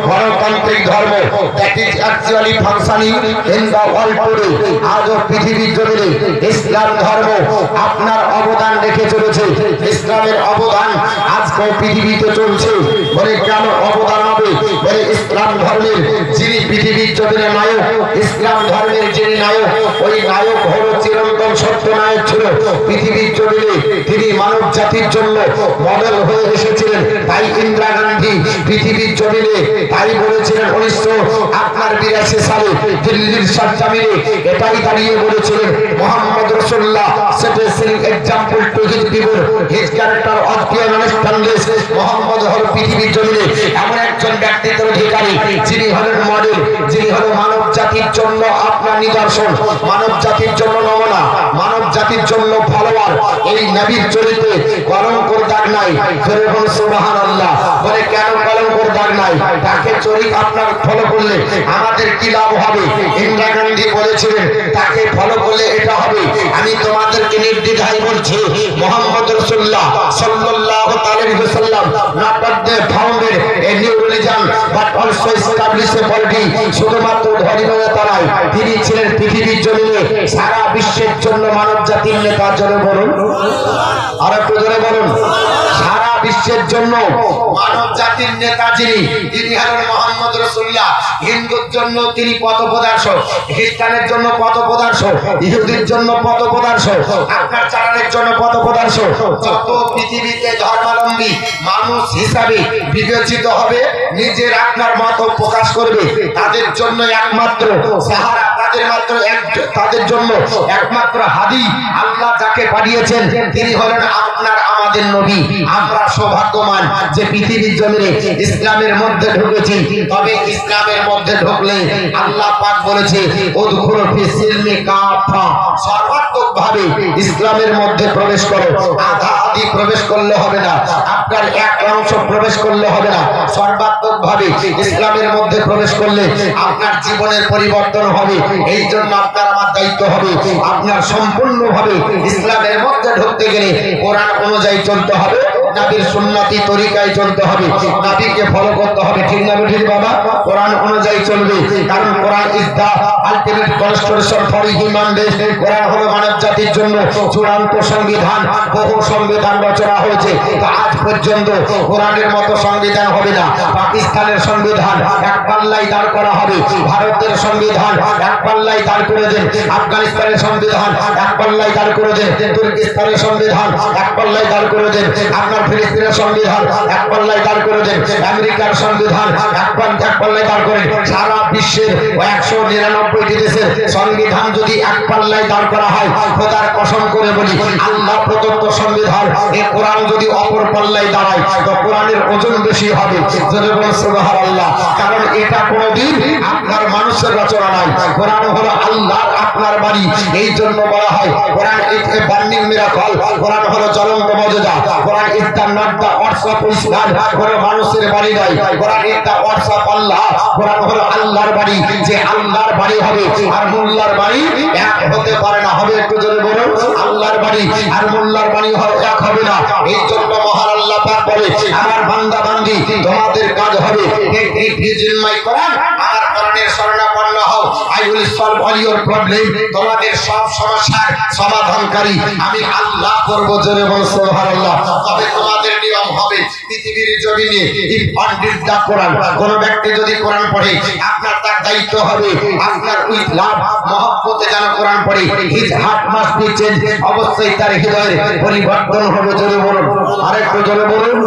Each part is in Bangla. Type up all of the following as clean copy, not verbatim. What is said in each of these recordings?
গণতান্ত্রিক ধর্ম that is actually functioning in the world today আজ পৃথিবীর জমিনে ইসলাম ধর্ম আপনার অবদান রেখে চলেছে ইসলামের অবদান আজকে পৃথিবীতে চলছে বলে কেন অবদান হবে বলে ইসলাম ধর্মের যিনি পৃথিবীর জমিনে নায়ক ইসলাম ধর্মের যিনি নায়ক ওই নায়ক হলো চিরন্তন সত্য নায়ক ছিল পৃথিবীর জমিনে তিনি মানব জাতির জন্য মডেল হয়ে এসেছিলেন তাই ইন্দিরা গান্ধী পৃথিবীর জমিনে তাই বলেছিলেন 1982 সালে দিল্লির সরজমিনে এটাই দাঁড়িয়ে বলেছিলেন Muhammad Rasulullah set a sing example to his people his character of pure understanding Muhammad হলো পৃথিবীর জমিনে এমন একজন ব্যক্তিত্বের অধিকারী যিনি হলেন মডেল যিনি হলো মানব জাতির জন্য আপনার নিদর্শন মানব জাতির জন্য নমুনা মানব জাতির জন্য ফলোয়ার এই নবীর চরিত্রে কলঙ্কর দাগ নাই ফেরে বল সুবহানাল্লাহ বলে কেন কলঙ্কর দাগ নাই তাকে চরিত আপনার ফলো করলে আমাদের কি লাভ হবে ইন্দিরা গান্ধী বলেছিলেন তাকে ফলো করলে এটা হবে আমি তোমাদেরকে নির্দ্বিধায় বলছি মুহাম্মদ রাসূলুল্লাহ সাল্লাল্লাহু আলাইহি ওয়াসাল্লাম not only founded a new religion but also established a polity শুধুমাত্র ধর্মীয় নেতা নয় তিনি ছিলেন পৃথিবীর জমিনে সারা বিশ্বের জন্য মানব জাতির নেতার জন্য বলুন আর একটু জোরে বলুন সারা বিশ্বের জন্য মানব জাতির নেতা যিনি তিনি হলেন মুহাম্মদ রাসূলুল্লাহ হিন্দুর জন্য তিনি পথপ্রদর্শক খ্রিস্টানের জন্য পথপ্রদর্শক ইহুদির জন্য পথপ্রদর্শক আপনার চারণের জন্য পথপ্রদর্শক যত পৃথিবীতে ধর্মাবলম্বী মানুষ হিসাবে বিবেচিত হবে নিজের আপনার মত প্রকাশ করবে তাদের জন্য একমাত্র সাহারা তাদের জন্য একমাত্র হাদি আল্লাহ যাকে পাঠিয়েছেন তিনি হলেন আপনার আমাদের নবী আমরা সৌভাগ্যবান যে পৃথিবীর জমিনে ইসলামের মধ্যে ঢুকেছি তবে ইসলামের মধ্যে ঢুকলে আল্লাহ পাক বলেছে উদখুলু ফিস সিলমি কাফা সর্বাত্মকভাবে ইসলামের মধ্যে প্রবেশ করো আধা আধি প্রবেশ করলে হবে না আপনার এক অংশ প্রবেশ করলে হবে না সর্বাত্মকভাবে ইসলামের মধ্যে প্রবেশ করলে আপনার জীবনের পরিবর্তন হবে এই জন্য আপনার আমার দায়িত্ব হবে আপনার সম্পূর্ণভাবে ইসলামের মধ্যে ঢুকতে গেলে কোরআন অনুযায়ী চলতে হবে নবীর সুন্নতি তরিকায় চলতে হবে নবীকে ফলো করতে হবে ঠিক না ঠিক বাবা কোরআন অনুযায়ী চলবে কারণ Quran is the ultimate constitution for human race Quran হলো মানব জাতির জন্য চূড়ান্ত সংবিধান বহু সংবিধান রচনা হয়েছে আজ পর্যন্ত কোরআনের মতো সংবিধান হবে না পাকিস্তানের সংবিধান এক পাল্লায় দাঁড় করা হবে ভারতের সংবিধান এক পাল্লায় দাঁড় করে দেন আফগানিস্তানের সংবিধান এক পাল্লায় দাঁড় করে দেন তুর্কিস্তানের সংবিধান এক পাল্লায় দাঁড় করে দেন আপনার ফিলিস্তিনের সংবিধান এক পাল্লায় দাঁড় করে দেন আমেরিকার সংবিধান এক পাল্লায় দাঁড় করে সারা বিশ্বের 199টি দেশের সংবিধান যদি এক পাল্লায় দাঁড় করা হয় খোদার কসম করে বলি আল্লাহ প্রদত্ত সংবিধান এই কোরআন যদি অপর পাল্লায় দাঁড়ায় তো কোরআনের ওজন বেশি হবে যদি বলেন সুবহানাল্লাহ কারণ এটা কোনোদিন আপনার মানুষের রচনা নয় কোরআন হলো আল্লাহর আপনার বাড়ি এই জন্য বলা হয় Quran is a burning miracle Quran হলো জ্বলন্ত মুজিজা Quran is the not the words of Islam কোনো মানুষের বাড়ি নয় কোরআন ইজ দা ওয়ার্ডস অফ আল্লাহ কোরআন হলো আল্লাহর বাড়ি যে আল্লাহর বাড়ি হবে আর মোল্লার বাড়ি এক হতে পারে না হবে একটু জোরে বলুন আল্লাহর বাড়ি আর মোল্লার বাড়ি এক হবে না এই জন্য মহান আল্লাহ পাক বলে আমার বান্দা বান্দি তোমাদের কাজ হবে ইট ইজ ইন মাই কোরআন আমার কোরআনের শরণাপন্ন হও I will solve all your problem তোমাদের সব সমস্যার সমাধানকারী আমি আল্লাহ করব জোরে বলুন সুবহানাল্লাহ তবে তোমাদের নিয়ম হবে পৃথিবীর জমিনে ইফ ওয়ান রিড দা কোরআন কোন ব্যক্তি যদি কোরআন পড়ে আপনার তার দায়িত্ব হবে আপনার উইথ লাভ মহব্বতে যেন কোরআন পড়ে his heart must be change অবশ্যই তার হৃদয়ে পরিবর্তন হবে জোরে বলুন আরেকটু জোরে বলুন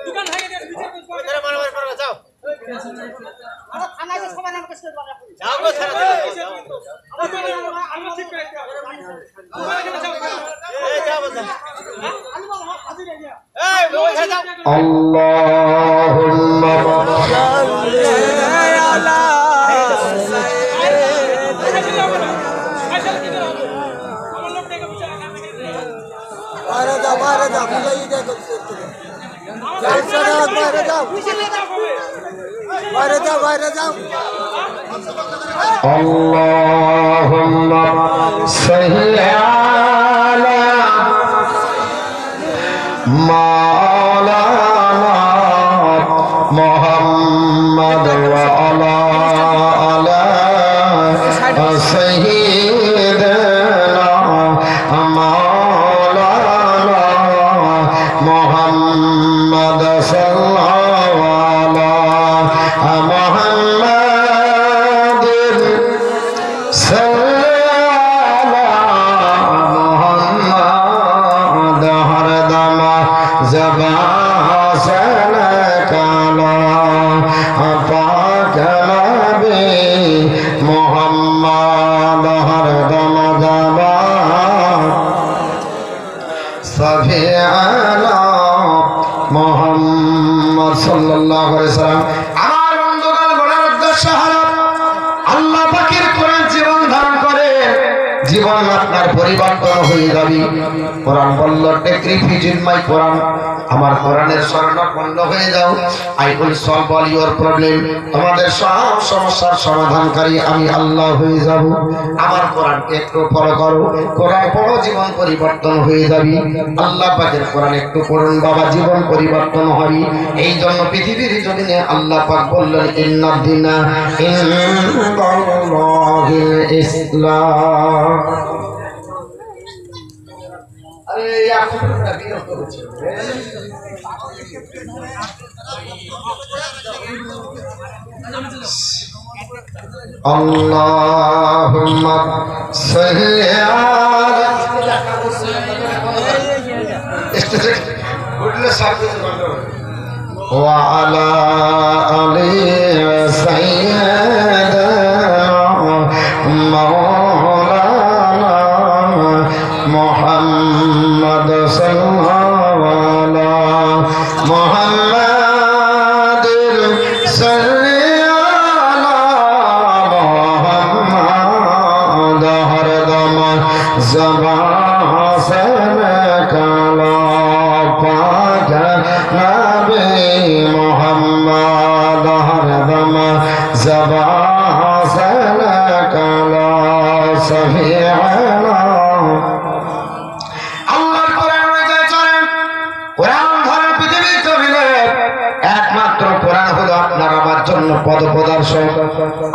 দোকান ভাঙে দে ভিতরে মারামারি করবে যাও আরে থানায় সমাধান করতে পারবে যাও গো ছাড়া যাও আমি ঠিক করে দিও এই যাও বল আমি বল হাজির হয়ে গিয়া এই ওই যাও আল্লাহুম্মা সাল্লি আলা আরে দাও বুঝাই দে করতে বাইরে যাও اللهم صل على মাওলানা মুহাম্মদ ওয়া আলা সাইয়্যিদিনা মাওলানা মুহাম্মদ সাল্লাল্লাহু আলা মুহাম্মাদিন সাল্লাল্লাহু মুহাম্মদ হরদম জবা সালাকালা পাক নবী মুহাম্মদ হরদম জবা সফি আলা মুহাম্মদ সাল্লাল্লাহু আলাইহি সাল্লাম। আমার বন্ধুগণ, বলার উদ্দেশ্য হলো আল্লাহ পাকের কোরআন জীবন ধারণ করে জীবন আপনার পরিবর্তন হয়ে যাবে। কোরআন বলল, টেক রিফিউজ ইন মাই কোরআন, আমার কোরআনের শরণাপন্ন হয়ে যাও। I will solve all your problem, তোমাদের সব সমস্যার সমাধানকারী আমি আল্লাহ হয়ে যাব। আমার কোরআনকে একটু ফলো করো, কোরআন পড়ো, জীবন পরিবর্তন হয়ে যাবে। আল্লাহ পাকের কোরআন একটু পড়ুন বাবা, জীবন পরিবর্তন হবে। এই জন্য পৃথিবীর জমিনে আল্লাহ পাক বললেন, ইন্নাদ দীনা ইনদাল্লাহিল ইসলাম। আরে এখন বিরত হচ্ছে আল্লাহুম্মা সাল্লি আলা ওয়া আলা আলি সাইয়্যিদিনা মাওলানা মুহাম্মদ সাল্লাল্লাহু আলা মুহাম্মাদিন সাল্লাল্লাহু মুহাম্মদ হরদম জবা সালাকালা পাক নবী মুহাম্মদ হরদম জবা সালাকালা সফি আলা। আল্লাহর কোরআন অনুযায়ী চলেন, কোরআন ধরে পৃথিবীর জমিনে একমাত্র কোরআন হলো আপনার আমার জন্য পদপ্রদর্শক,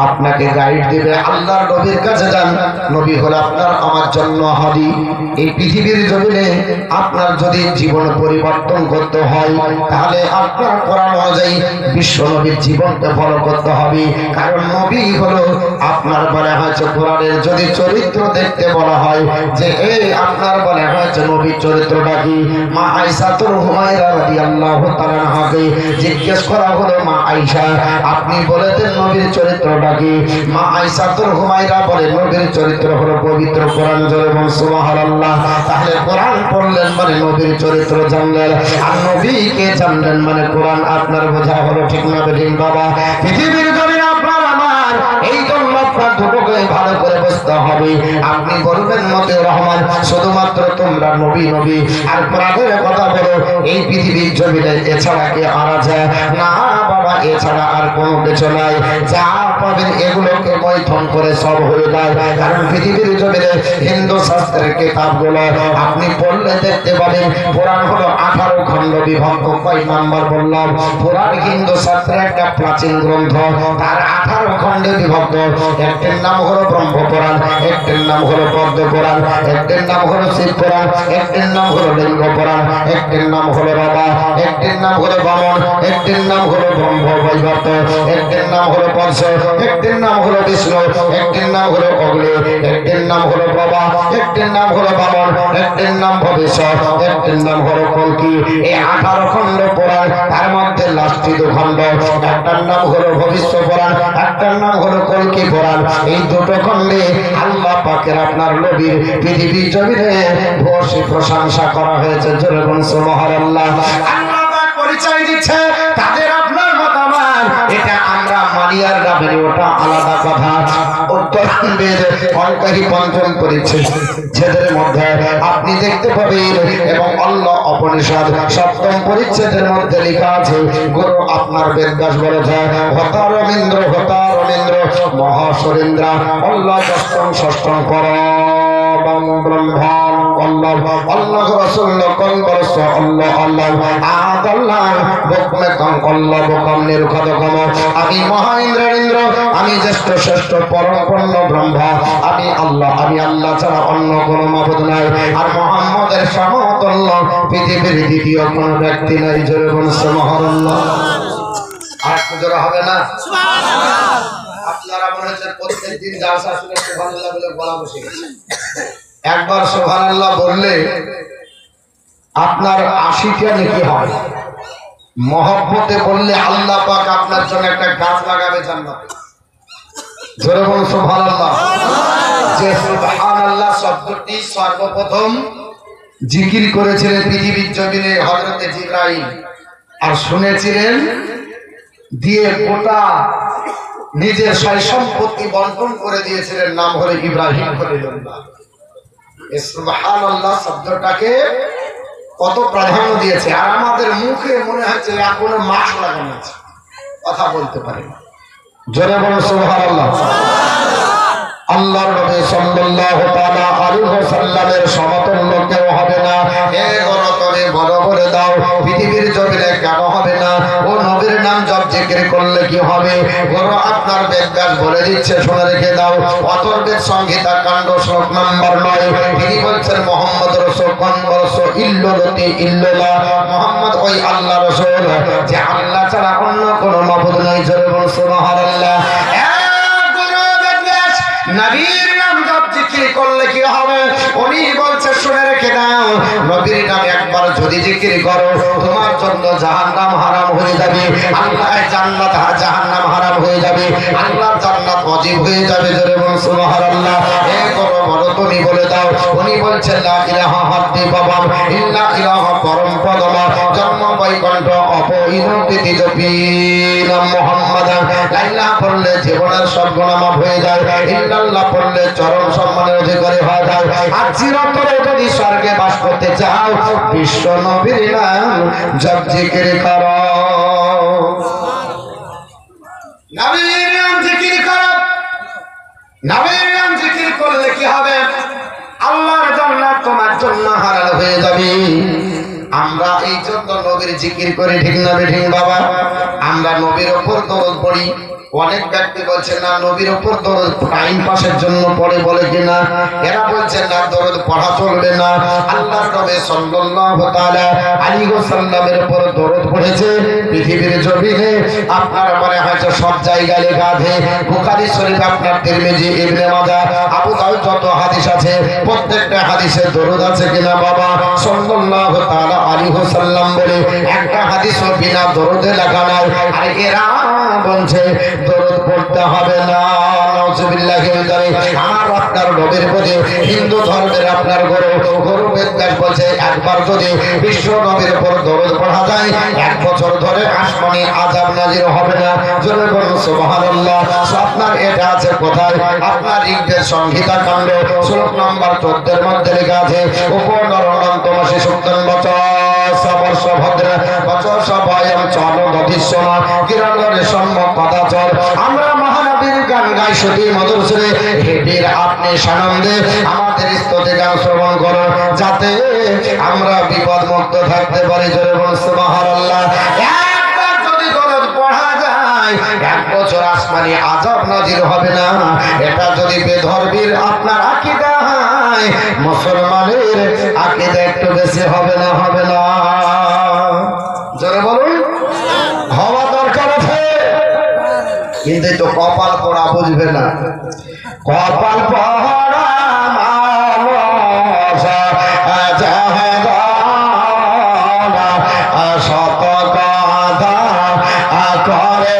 আপনাকে গাইড দিবে। আল্লাহর নবীর কাছে যান, নবী হলো আপনার আমার জন্য হাদি। এই পৃথিবীর জমিনে আপনার যদি জীবন পরিবর্তন করতে হয়, তাহলে আপনার কোরআন অনুযায়ী বিশ্ব নবীর জীবনকে ফলো করতে হবে। কারণ নবী হলো আপনার বলা হয়েছে কোরআনের যদি চরিত্র দেখতে বলা হয় যে এই আপনার বলা হয়েছে নবীর চরিত্রটা কি, মা আয়েশাতুর হুমায়রা রাদিয়াল্লাহু তাআলা আনহাকে জিজ্ঞেস করা হলো, মা আয়েশা আপনি বলে দেন নবীর চরিত্রটা কি? মা আয়েশাতুর হুমায়রা বলে নবীর চরিত্র হলো পবিত্র কোরআন। জোরে বলুন সুবহানাল্লাহ। তাহলে কোরআন পড়লেন মানে নবীর চরিত্র জানলেন, আর নবীকে জানলেন মানে কোরআন আপনার বোঝা হলো। ঠিক না বেঠিক বাবা? পৃথিবীর জমিনে আপনার আমার এই জন্য আপনার দুটোকে ভালো করে বুঝতে হবে। আপনি বলবেন মতিউর রহমান শুধুমাত্র তোমরা নবী নবী আর কোরআনের কথা বলো, এই পৃথিবীর জমিনে এছাড়া কি আর আছে? না বাবা, এছাড়া আর কোনো কিছু নাই। যা পাবেন এগুলোকে মৈথন করে সব হয়ে যায়। কারণ পৃথিবীর জমিনে হিন্দু শাস্ত্রের কিতাবগুলো আপনি পড়লে দেখতে পাবেন কোরআন হলো 18 খণ্ড বিভক্ত। কয় নাম্বার বললাম? পুরাণ হিন্দু শাস্ত্রের একটা প্রাচীন গ্রন্থ, তার 18 খণ্ডে বিভক্ত। একটির নাম হলো ব্রহ্ম পুরাণ, একটির নাম হলো পদ্ম পুরাণ, একটির নাম হলো শিব পুরাণ, একটির নাম হলো লিঙ্গ পুরাণ, একটির নাম হলো রাবা, একটির নাম হলো বামন, একটির নাম হলো ব্রহ্ম বৈবর্ত, একটির নাম হলো পঞ্চ, একটির নাম হলো বিষ্ণু, একটির নাম হলো অগ্নি, একটির নাম হলো বাবা, একটির নাম হলো বামন, একটির নাম ভবিষ্যৎ, একটির নাম হলো কল্কি। এই 18 খণ্ড পুরাণ, তার মধ্যে লাস্ট 2 খণ্ড, একটার নাম হলো ভবিষ্যৎ পুরাণ, একটার নাম হলো কল্কি পুরাণ। এই দুটো খণ্ডে আল্লাহ পাকের আপনার নবীর পৃথিবীর জমিনে বসে প্রশংসা করা হয়েছে। জোরে বলুন সুবহানাল্লাহ। আল্লাহ পাক পরিচয় দিচ্ছে তাদের আপনার মতামত, এটা আমরা মানি আর না মানি ওটা আলাদা কথা। উত্তরাখণ্ডের অনকারী পঞ্চম পরিচ্ছেদের মধ্যে আপনি দেখতে পাবেন এবং আল্লাহ উপনিষদ 7ম পরিচ্ছেদের মধ্যে লেখা আছে, গুরু আপনার বেদব্যাস বলেছে হতা রবীন্দ্র মহাসুরেন্দ্র আল্লাহ 6ম পরম ব্রহ্ম আল্লাহ আল্লাহ রাসূল কোন বরস আল্লাহ আল্লাহ আদ আল্লাহ বকমে কম আল্লাহ বকম নির্খদ কম আমি মহেন্দ্র আমি জ্যেষ্ঠ শ্রেষ্ঠ পরম পূর্ণ ব্রহ্মা আমি আল্লাহ ছাড়া অন্য কোন মাবুদ নাই আর মুহাম্মদের সমতুল্য পৃথিবীর দ্বিতীয় কোন ব্যক্তি নাই জোরে বলুন সুবহানাল্লাহ আর জোরে হবে না সুবহানাল্লাহ আপনারা মনে হচ্ছে প্রত্যেকদিন জালসা শুনে সুবহানাল্লাহ বলে গলা বসে গেছে একবার সুবহানাল্লাহ বললে আপনার 80টা নেকি হয় মহব্বতে বললে আল্লাহ পাক আপনার জন্য একটা গাছ লাগাবে জান্নাতে জোরে বলুন সুবহানাল্লাহ যে সুবহানাল্লাহ শব্দটি সর্বপ্রথম জিকির করেছিলেন পৃথিবীর জমিনে হযরত জিবরাইল আর শুনেছিলেন দিয়ে গোটা নিজের সয় সম্পত্তি বন্টন করে দিয়েছিলেন নাম হলো ইব্রাহিম খলিলুল্লাহ এই সুবহানাল্লাহ শব্দটাকে কত প্রাধান্য দিয়েছে আর আমাদের মুখে মনে হচ্ছে এখনো মাছ লাগানো আছে কথা বলতে পারি না জোরে বলো সুবহানাল্লাহ আল্লাহর নবী সাল্লাল্লাহু তাআলা আলাইহি ওয়াসাল্লামের সমতুল্য কেউ হবে না হে গরতরে বড় করে দাও পৃথিবীর জমিনে কেন হবে না ও নবীর নাম জপ জিকির করলে কি হবে বড় আপনার বেদব্যাস বলে দিচ্ছে শুনে রেখে দাও অথর্বেদ সংহিতা কাণ্ড শ্লোক নাম্বার 9 তিনি বলছেন মুহাম্মদ রাসূল কোন রাসূল ইল্লাল্লাহি ইল্লাল্লাহ মুহাম্মদ ওই আল্লাহর রাসূল যে আল্লাহ ছাড়া অন্য কোনো মাবুদ নাই জোরে বলুন সুবহানাল্লাহ নবীর নাম জপ জিকির করলে কি হবে উনি বলছে শুনে রেখে দাও নবীর নাম একবার যদি জিকির করো তোমার জন্য জাহান্নাম হারাম হয়ে যাবে আল্লাহর জান্নাত জাহান্নাম হারাম হয়ে যাবে আল্লাহর জান্নাত ওয়াজিব হয়ে যাবে জোরে বলুন সুবহানাল্লাহ এ করো বলো তুমি বলে দাও উনি বলছেন লা ইলাহা হাদ্দি বাবা ইল্লা ইলাহা পরম পদমা জন্ম বৈকুণ্ঠ অপইনতি জপি নাম মুহাম্মদ লা ইলাহা পড়লে জীবনের সব গুনাহ মাফ হয়ে যায় ইল্লাল্লাহ পড়লে চরম সম্মানের অধিকারী হয়ে যায় আর চিরতরে যদি স্বর্গে বাস করতে চাও বিশ্ব নবীর নাম জপ জিকির করো নবীর নাম জিকির করো নবীর নাম জিকির করলে কি হবে আল্লাহর জান্নাত তোমার জন্য হালাল হয়ে যাবে আমরা এই জন্য নবীর জিকির করে ঠিক না ঠিক বাবা আমরা নবীর উপর দরুদ পড়ি অনেক ব্যক্তি বলছেন না নবীর উপর দরুদ টাইম পাসের জন্য পড়ে বলে কিনা এরা বলছেন না দরুদ পড়া চলবে না আল্লাহর নবী সাল্লাল্লাহু তাআলা আলাইহি ওয়াসাল্লামের উপর দরুদ পড়েছে পৃথিবীর জমিনে আপনার মনে হয়তো সব জায়গায় লেখা আছে বুখারী শরীফ আপনার তিরমিজি ইবনে মাজাহ আবু দাউদ যত হাদিস আছে প্রত্যেকটা হাদিসে দরুদ আছে কিনা বাবা সাল্লাল্লাহু তাআলা আলাইহি ওয়াসাল্লাম বলে একটা হাদিসও বিনা দরুদে লেখা নাই আর এরা বলছে দরুদ পড়তে হবে না নাউজুবিল্লাহি মিন যালিক আমার আপনার নবীর প্রতি হিন্দু ধর্মের আপনার গুরু বেদব্যাস বলছে একবার যদি বিশ্ব নবীর উপর দরুদ পড়া যায় 1 বছর ধরে আসমানে আযাব নাযিল হবে না জোরে বলুন সুবহানাল্লাহ আপনার এটা আছে কোথায় আপনার ঋগ্বেদ সংহিতা কাণ্ড শ্লোক নাম্বার 14 এর মধ্যে লেখা আছে উপনরণন্তমাসি সুক্তন বচন সবর্ষ ভদ্র বচন সভয়ম চল দধিশ্বমা কিরণরে সম্যক পদাচর আমরা মহানবীর গান গাই সতী মধুর সুরে হে বীর আপনি সানন্দে আমাদের স্তুতি গান শ্রবণ করো যাতে আমরা বিপদ মুক্ত থাকতে পারি জোরে বলুন সুবহানাল্লাহ একবার যদি দরুদ পড়া যায় 1 বছর আসমানি আযাব নাযিল হবে না এটা যদি বেধর্মীর আপনার আকীদা হয় মুসলমানের আকীদা একটু বেশি হবে না জোরে বলুন হওয়া দরকার আছে কিন্তু তো কপাল পড়া বুঝবে না কপাল পড়া শত কথা করে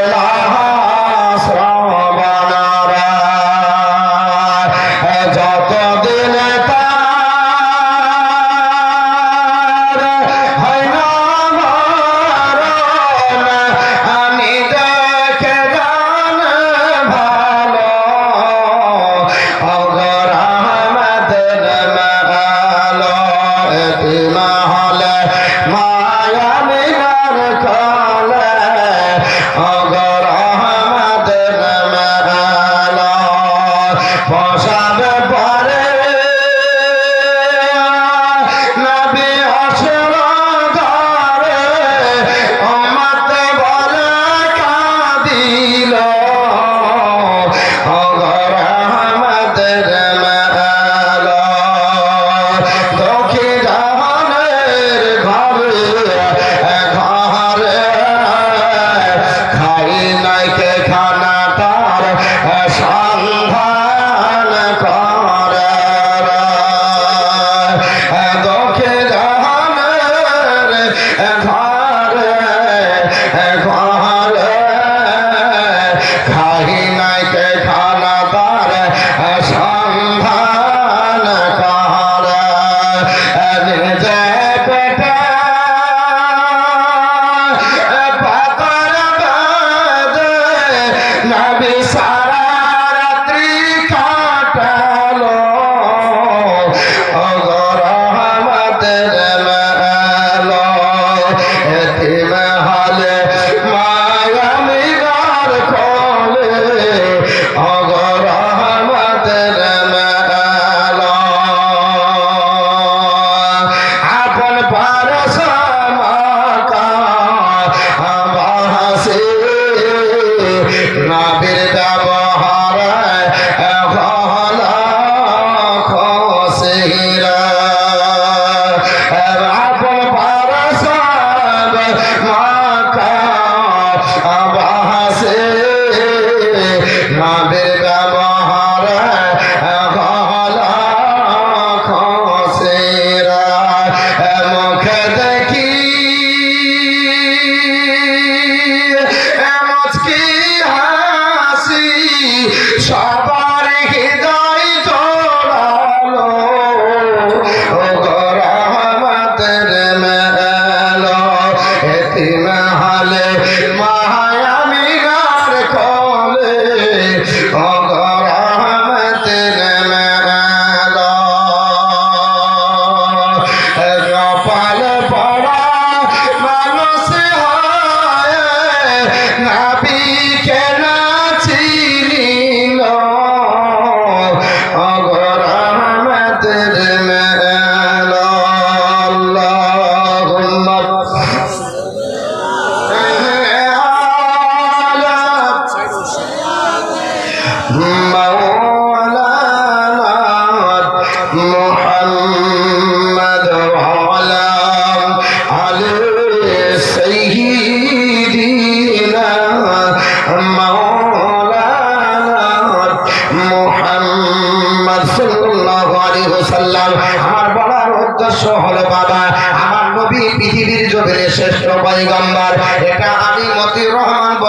যত দিন মায়া মিনার কলে অগর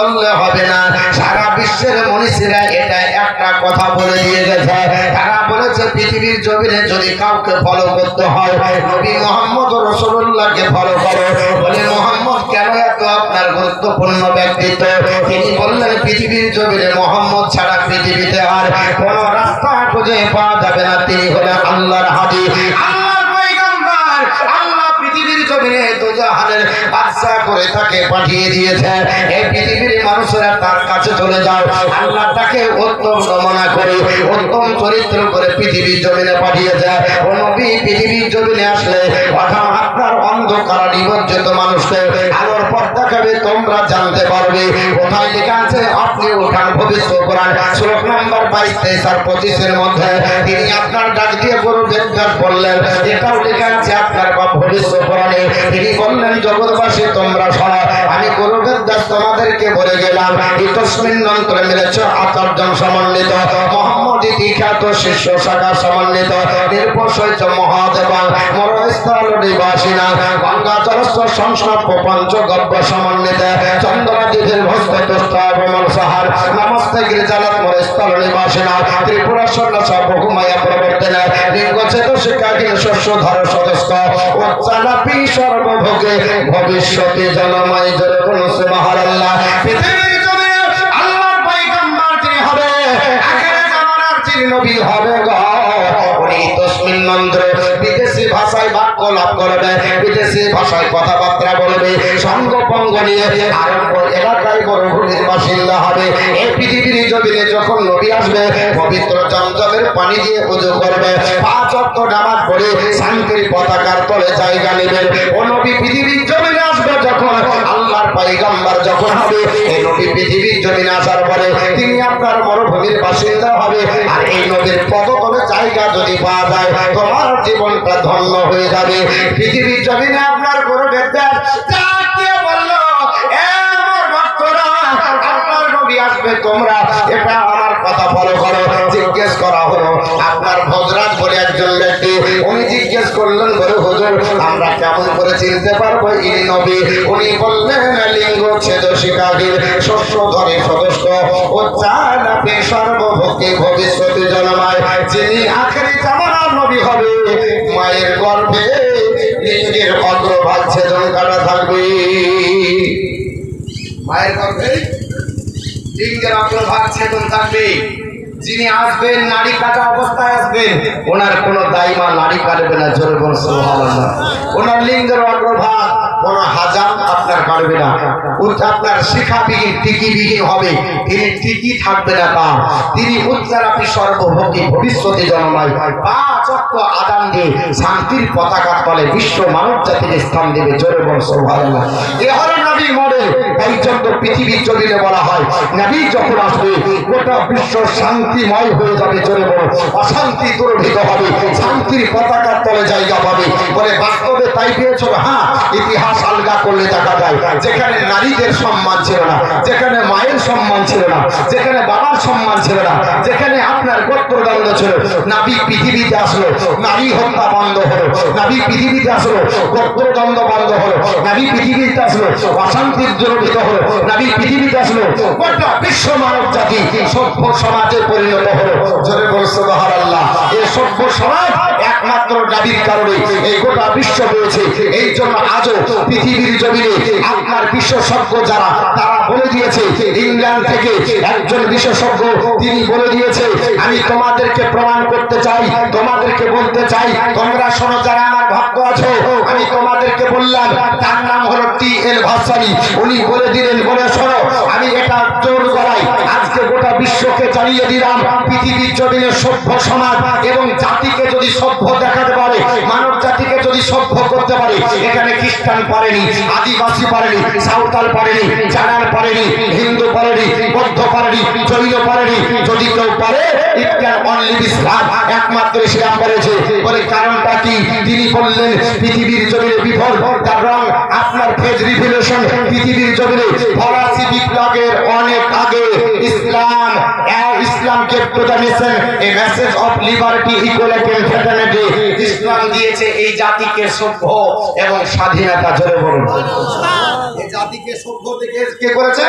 বললে হবে না। সারা বিশ্বের মনীষীরা এটা একটা কথা বলে দিয়ে গেছে। তারা বলেছে পৃথিবীর জমিনে যদি কাউকে ফলো করতে হয় নবী মুহাম্মদ রাসূলুল্লাহকে ফলো করো। বলে মুহাম্মদ কেন এত আপনার গুরুত্বপূর্ণ ব্যক্তিত্ব? তিনি বললেন পৃথিবীর জমিনে মুহাম্মদ ছাড়া পৃথিবীতে আর কোন রাস্তা খুঁজে পাওয়া যাবে না। তিনি হলেন আল্লাহর হাবিব, আল্লাহর পয়গম্বর। আল্লাহ পৃথিবীর জমিনে দুজাহানের বাদশা করে তাকে পাঠিয়ে দিয়েছে। এই পৃথিবীর মানুষেরা তার কাছে চলে যাও। আল্লাহ তাকে উত্তম নমুনা করে উত্তম চরিত্র করে পৃথিবীর জমিনে পাঠিয়েছে। ও নবী পৃথিবীর জমিনে আসলে আপনার অন্ধকার নিবজ্জিত মানুষকে আলোর পথ দেখাবে, তোমরা জানতে পারবে। কোথায় লেখা আছে? আপনি ওখান ভবিষ্যৎ কোরআন শ্লোক নম্বর 22, 23 আর 25 এর মধ্যে তিনি আপনার ডাক দিয়ে গরু বেদঘাট বললেন। এটাও লেখা আছে আপনার ভবিষ্যৎ কোরআনে। তিনি বললেন জগৎবাসী তোমরা শোনো, আমি গরু বেদঘাট তোমাদেরকে বলে গেলাম। ইতস্মিন মন্ত্রে মিলেছে আচার্যন সমন্বিত মোহাম্মদ খ্যাত শিষ্য শাখা সমন্বিত নির্ভশৈচ মহাদেবা মরস্থল নিবাসিনা গঙ্গা জলস্ব সংস্নব্য পঞ্চগব্য সমন্বিত চন্দ্রাদিদের ভস্ত তুষ্টাবমন সাহার নমস্তে গিরিজালত মরস্থল নিবাসিনা ত্রিপুরা সন্ন্যাস বহুমায়া প্রবর্তনা লিঙ্গচ্ছেদ শিক্ষাহীন শস্য ধর সদস্য উচ্চালাপি সর্বভোগে ভবিষ্যতে জনময় জনগণ সুবহানাল্লাহ। পৃথিবীর জমিনে আল্লাহর পয়গম্বর যিনি হবে, আখেরে জামানার যিনি নবী হবে গো, উনি তসমিন মন্ত্র বিদেশি ভাষায় বাক্য লাভ করবে, বিদেশি ভাষায় কথাবার্তা বলবে, সঙ্গ পঙ্গ নিয়ে আরম্ভ এলাকায় মরুভূমির বাসিন্দা হবে। এই পৃথিবীর জমিনে যখন নবী আসবে পবিত্র জমজমের পানি দিয়ে ওযু করবে, 5 ওয়াক্ত নামাজ পড়ে শান্তির পতাকার তলে জায়গা নেবেন। ও নবী পৃথিবীর জমিনে আসবে যখন, আল্লাহর পয়গম্বর যখন হবে, এই নবী পৃথিবীর জমিনে আসার পরে তিনি আপনার মরুভূমির বাসিন্দা হবে। আর এই নবীর পদতলে জায়গা যদি পাওয়া যায় তোমার জীবনটা ধন্য হয়ে যাবে। পৃথিবীর জমিনে আপনার গরু বেদঘাট বললো আপনার নবী আসবে, তোমরা এটা আমার কথা ফলো করো। জিজ্ঞেস করা হলো আপনার ভদ্রাজ বলে একজন ব্যক্তি, উনি জিজ্ঞেস করলেন বলে হুজুর আমরা কেমন করে চিনতে পারবো ইনি নবী? উনি বললেন লিঙ্গ ছেদ শিকাহীন শস্য ধরে সদস্য উচ্চালাপে সর্বভোগে ভবিষ্যতে জনমায় যিনি আখেরি জামানার নবী হবে, মায়ের গর্ভে লিঙ্গের অগ্রভাগ ছেদন কাটা থাকবে। মায়ের গর্ভে লিঙ্গের অগ্রভাগ ছেদন থাকবে। যিনি আসবেন নারী কাটা অবস্থায় আসবেন, ওনার কোনো দাইমা নারী কাটবে না। জোরে বলুন সুবহানাল্লাহ। ওনার লিঙ্গের অগ্রভাগ কোনো হাজাম আপনার কাটবে না। আপনার শিখাবিহীন টিকিবিহীন হবে, তিনি টিকি থাকবে না তা। তিনি উচ্চারাপি সর্বভোগী ভবিষ্যতে জন্মায় 5 ওয়াক্ত আযান দিয়ে শান্তির পতাকার তলে বিশ্ব মানব জাতিকে স্থান দেবে। জোরে বলুন সুবহানাল্লাহ। এ হলো নবী মডেল। তাই জন্য পৃথিবীর জমিনে বলা হয় নবী যখন আসবে গোটা বিশ্ব শান্তিময় হয়ে যাবে। জোরে বলুন অশান্তি দুর্ভিত হবে, শান্তির পতাকার তলে জায়গা পাবে। বলে বাস্তবে তাই পেয়েছিল? হ্যাঁ, ইতিহাস আলগা করলে দেখা যায় যেখানে নারীদের সম্মান ছিল না, যেখানে মায়ের সম্মান ছিল না, যেখানে বাবার সম্মান ছিল না, যেখানে আপনার গোত্রদ্বন্দ্ব ছিল, নবী পৃথিবীতে আসলো, নারী হত্যা বন্ধ হলো। নবী পৃথিবীতে আসলো, গোত্রদ্বন্দ্ব বন্ধ হলো। নবী পৃথিবীতে আসলো, অশান্তির দুর্ভিত হলো। নবী পৃথিবীতে আসলো, গোটা বিশ্ব মানব জাতি সভ্য সমাজে পরিণত হলো। জোরে বলুন সুবহানাল্লাহ। এই সভ্য সমাজ একমাত্র নবীর কারণে এই গোটা বিশ্ব পেয়েছে। এই জন্য আজও পৃথিবীর জমিনে আপনার বিশেষজ্ঞ যারা তারা বলে দিয়েছে, ইংল্যান্ড থেকে একজন বিশেষজ্ঞ তিনি বলে দিয়েছে আমি তোমাদেরকে প্রমাণ করতে চাই, তোমাদেরকে বলতে চাই, তোমরা শোনো যারা আমার ভক্ত আছো, আমি তোমাদেরকে বললাম। তার নাম হলো টি.এল. ভাসানী। উনি বলে দিলেন, বলে শোনো আমি এটা জোর গলায় আজকে গোটা বিশ্বকে জানিয়ে দিলাম, পৃথিবীর জমিনে সভ্য সমাজ এবং জাতিকে যদি সভ্য দেখাতে পারে, মানব জাতিকে যদি সভ্য করতে পারে, এখানে খ্রিস্টান পারেনি, আদিবাসী পারেনি, সাঁওতাল পারেনি, জানার পারেনি, হিন্দু পারেনি, বৌদ্ধ পারেনি, জৈন পারেনি। যদি কেউ পারে ইসলাম, একমাত্র ইসলাম পেরেছে। বলে কারণটা কি? তিনি বললেন পৃথিবীর জমিনে বিভোর তার রং আপনার ফেজ রিভলিউশন পৃথিবীর জমিনে ফরাসি বিপ্লবের অনেক আগে ইসলামকে প্রোটামিশন a message of liberty equality and fraternity Islam দিয়েছে এই জাতিকে সভ্য এবং স্বাধীনতা। জোরে বলুন জাতিকে সভ্য দেখে কে করেছে?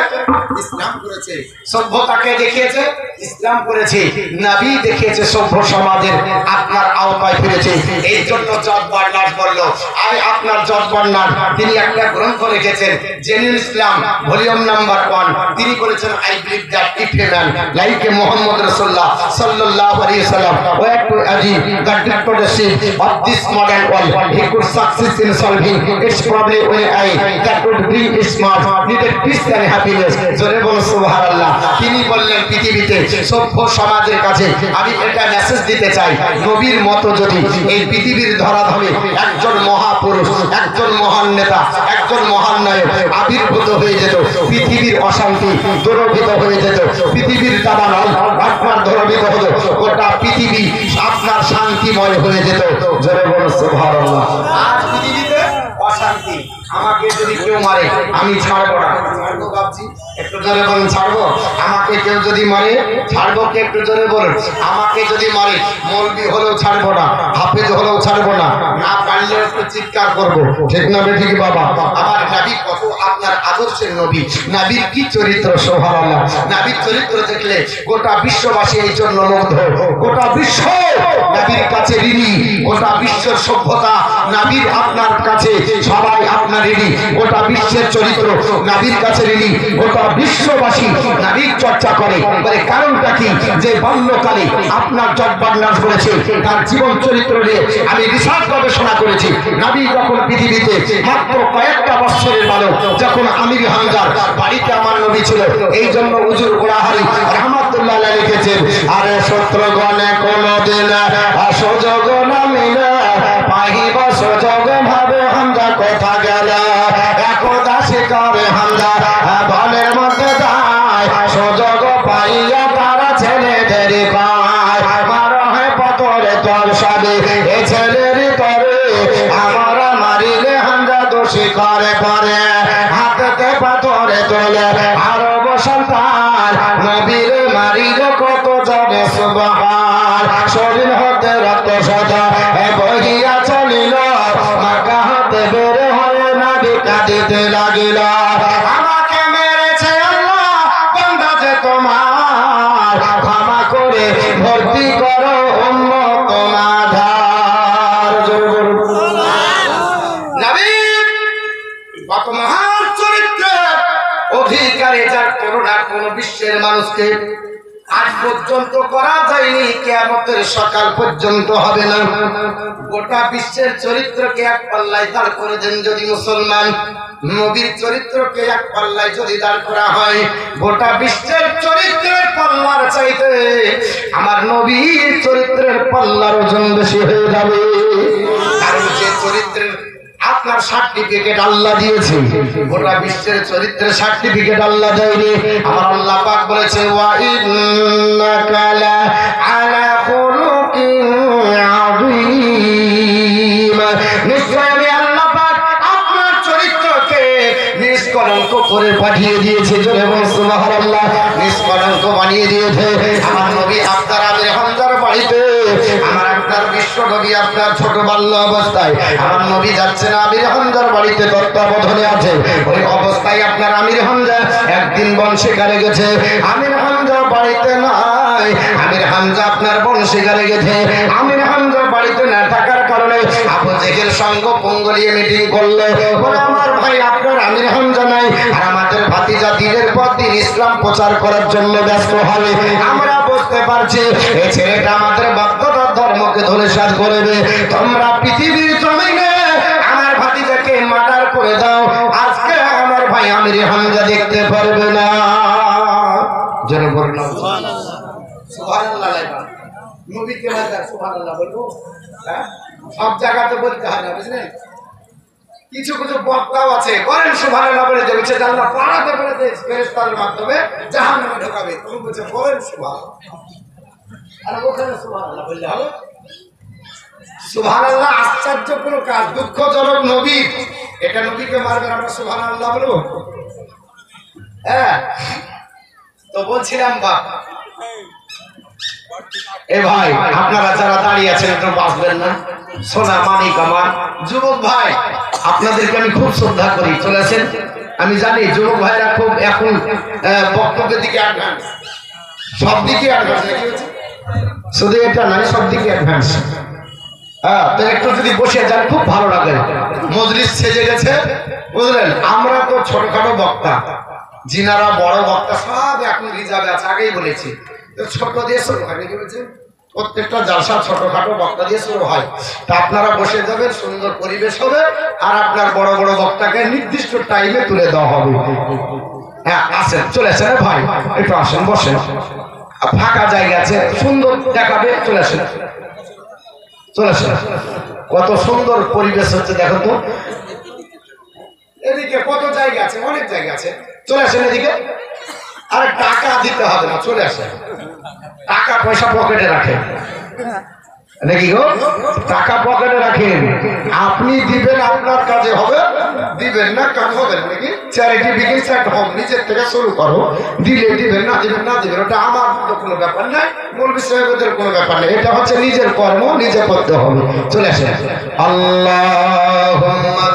ইসলাম করেছে। সভ্যতাকে দেখিয়েছে, ইসলাম করেছে। নবী দেখিয়েছে সভ্য সমাজের আপনার আওতায় ফিরেছে। এই জন্য জজ বার্নার্ড বলল, আমি আপনার জজ বার্নার্ড তিনি একটা গ্রন্থ লিখেছেন জেনুইন ইসলাম ভলিউম নাম্বার 1। তিনি বলেছেন I believe that if a man like a Muhammad Rasulullah সাল্লাল্লাহু আলাইহি ওয়াসাল্লাম were to achieve the dictatorship of this modern world, he could succeed in solving its problem with an eye that would bring smart needed peace and happiness. জোরে বলো সুবহানাল্লাহ। তিনি বললেন পৃথিবীতে সভ্য সমাজের কাছে আমি এটা মেসেজ দিতে চাই, নবীর মতো যদি এই পৃথিবীর ধরাধামে একজন মহাপুরুষ, একজন মহান নেতা, একজন মহান নায়ক আবির্ভূত হয়ে যেত, পৃথিবীর অশান্তি দূরীভূত হয়ে যেত, পৃথিবীর দাবানল আপনার দূরীভূত হতো, গোটা পৃথিবী আপনার শান্তিময় হয়ে যেত। জোরে বলো সুবহানাল্লাহ। আজ পৃথিবীতে অশান্তি, আমাকে যদি কেউ মারে আমি ছাড়বো না, ছাড়বো ভাবছি, একটু জোরে বলুন ছাড়বো। আমাকে কেউ যদি মারে ছাড়বো, কে একটু জোরে বলুন। আমাকে যদি মারে মৌলবি হলেও ছাড়বো না, হাফেজ হলেও ছাড়বো না, না পারলেও একটু চিৎকার করবো, ঠিক না বেঠিক বাবা? আমার নবী কত আপনার আদর্শের নবী, নবীর কি চরিত্র, সুবহানাল্লাহ। নবীর চরিত্র দেখলে গোটা বিশ্ববাসী এই জন্য মুগ্ধ, গোটা বিশ্ব নবীর কাছে ঋণী, গোটা বিশ্বের সভ্যতা নবীর আপনার কাছে সবাই আপনার ঋণী, গোটা বিশ্বের চরিত্র নবীর কাছে ঋণী, গোটা বিশ্ববাসী নবীর চর্চা করে। মানে কারণটা কি? যে বাল্যকালে আপনার জজ বার্নার্ড করেছে, তার জীবন চরিত্র নিয়ে আমি রিসার্চ গবেষণা করেছি। নবী যখন পৃথিবীতে মাত্র কয়েকটা বছরের বালক, যখন আমির হামজার বাড়িতে আমার নবী ছিল, এই জন্য হুজুর গোড়াহারি রহমাতুল্লাহ আলাইহি লিখেছেন, আরে শত্রুগণে কোনদিন সুযোগ না মিলে পাহিব সুযোগ ভাবে হামজা কথা গেল, একদা শিকারে হামজা বলের মধ্যে যায়, সুযোগ পাইয়া তারা ছেলেদের পায়, মার হয় পতরে তোর সাবে এ ছেলের তরে, আমার মারিলে হামজা দোষী করে পরে, হাতেতে পাথরে তোলে আরব সন্তান, নবীর মারিলে কত জনে সুবহান, শরীর হতে রক্ত সদা বহিয়া চলিল, মাকা হতে বের হয়ে নবী কাঁদিতে লাগিল, আমাকে মেরেছে আল্লাহ বান্দা যে তোমার, ক্ষমা করে ভর্তি করো উম্মত মাঝার। নবী কত মহান চরিত্রের অধিকারী, যার করুণা কোন বিশ্বের মানুষকে আজ পর্যন্ত করা যায়নি, কিয়ামতের সকাল পর্যন্ত হবে না। গোটা বিশ্বের চরিত্রকে এক পাল্লায় দাঁড় করে দেন যদি মুসলমান, নবীর চরিত্রকে এক পাল্লায় যদি দাঁড় করা হয়, গোটা বিশ্বের চরিত্রের পাল্লার চাইতে আমার নবীর চরিত্রের পাল্লার ওজন বেশি হয়ে যাবে। কারণ যে চরিত্রের আপনার সার্টিফিকেট আল্লাহ দিয়েছে, গোটা বিশ্বের চরিত্রের সার্টিফিকেট আল্লাহ দেয়নি। আমার আল্লাহ পাক বলেছে, ওয়া ইন্নাকা লা আলা খুলুকিন আযীম, নিশ্চয় আমি আল্লাহ পাক আপনার চরিত্রকে নিষ্কলঙ্ক করে পাঠিয়ে দিয়েছে। জোরে বলুন সুবহানাল্লাহ। নিষ্কলঙ্ক বানিয়ে দিয়েছে। আমার নবী আপনার আমির হামজার বাড়িতে, আমার আপনার বিশ্ব নবী আপনার ছোট বাল্য অবস্থায় আমার নবী যাচ্ছেন আমির হামজার বাড়িতে, তত্ত্বাবধানে আছে। ওই অবস্থায় আপনার আমির হামজা একদিন বন শিকারে গেছে, আমির হামজা বাড়িতে নাই, আমির হামজা আপনার বন শিকারে গেছে। আমির হামজা বাড়িতে না থাকার কারণে আবু জেহেল সঙ্গ পঙ্গলিয়ে মিটিং করলো, বলে আমার ভাই আপনার আমির হামজা নাই, আর আমাদের ভাতিজা দিনের পর দিন ইসলাম প্রচার করার জন্য ব্যস্ত হবে। আমরা বুঝতে পারছি এই ছেলেটা আমাদের বাধ্যতার ধর্মকে ধূলিসাৎ করবে। তোমরা পৃথিবীর জমিনে আমার ভাতিজাকে মার্ডার করে দাও, আজকে আমার ভাই আমির হামজা দেখতে পারবে না। যেন বললাম সুবহানাল্লাহ, নবীকে মার্ডার সুবহানাল্লাহ বলবো, সব জায়গাতে বলতে হয় না, বুঝলেন? কিছু কিছু বক্তাও আছে বলেন সুবহানাল্লাহ বলে দেবে, আল্লাহ পাড়াতে পাড়াতে ফেরেশতার মাধ্যমে জাহান্নামে ঢোকাবে, তুমি বলছো বলেন সুবহানাল্লাহ, আর ওখানে সুবহানাল্লাহ বললে হবে? সুবহানাল্লাহ আশ্চর্য কোনো কাজ, দুঃখজনক নবী, এটা নবীকে মারবেন আমরা সুবহানাল্লাহ বলবো? হ্যাঁ, তো বলছিলাম বাপ এ ভাই আপনারা যারা দাঁড়িয়ে আছেন একটু বাঁচবেন না, সোনা মানিক আমার যুবক ভাই, আপনাদেরকে আমি খুব শ্রদ্ধা করি, চলেছেন আমি জানি যুবক ভাইরা খুব এখন বক্তব্যের দিকে অ্যাডভান্স, সব দিকে অ্যাডভান্স, শুধু এটা নয় সব দিকে অ্যাডভান্স। হ্যাঁ, তো একটু যদি বসে যান খুব ভালো লাগে, মজলিস সেজে গেছে, বুঝলেন। আমরা তো ছোটখাটো বক্তা, যিনারা বড় বক্তা সব এখন রিজার্ভে আছে, আগেই বলেছি। ছোট দিয়ে শুরু হয়, নাকি বলছেন? প্রত্যেকটা জালসা ছোটখাটো বক্তা দিয়ে শুরু হয়। তা আপনারা বসে যাবেন, সুন্দর পরিবেশ হবে, আর আপনার বড় বড় বক্তাকে নির্দিষ্ট টাইমে তুলে দেওয়া হবে। হ্যাঁ আসেন, চলে আসেন ভাই, একটু আসেন, বসেন, ফাঁকা জায়গা আছে, সুন্দর দেখাবে, চলে আসেন, চলে আসেন। কত সুন্দর পরিবেশ হচ্ছে দেখো তো, এদিকে কত জায়গা আছে, অনেক জায়গা আছে, চলে আসেন এদিকে। আরে টাকা দিতে হবে না, চলে আসেন, টাকা পয়সা পকেটে রাখেন, নাকি গো? টাকা পকেটে রাখেন, আপনি দিবেন আপনার কাজে হবে, দিবেন না কাজ হবে নাকি? চ্যারিটি বিগিনস এট হোম, নিজের থেকে শুরু করো, দিলে দিবেন, না দিবেন না দিবেন, ওটা আমার তো কোনো ব্যাপার নাই, মৌলভী সাহেবদের কোনো ব্যাপার নেই, এটা হচ্ছে নিজের কর্ম নিজে করতে হবে। চলে আসেন। আল্লাহুম্মা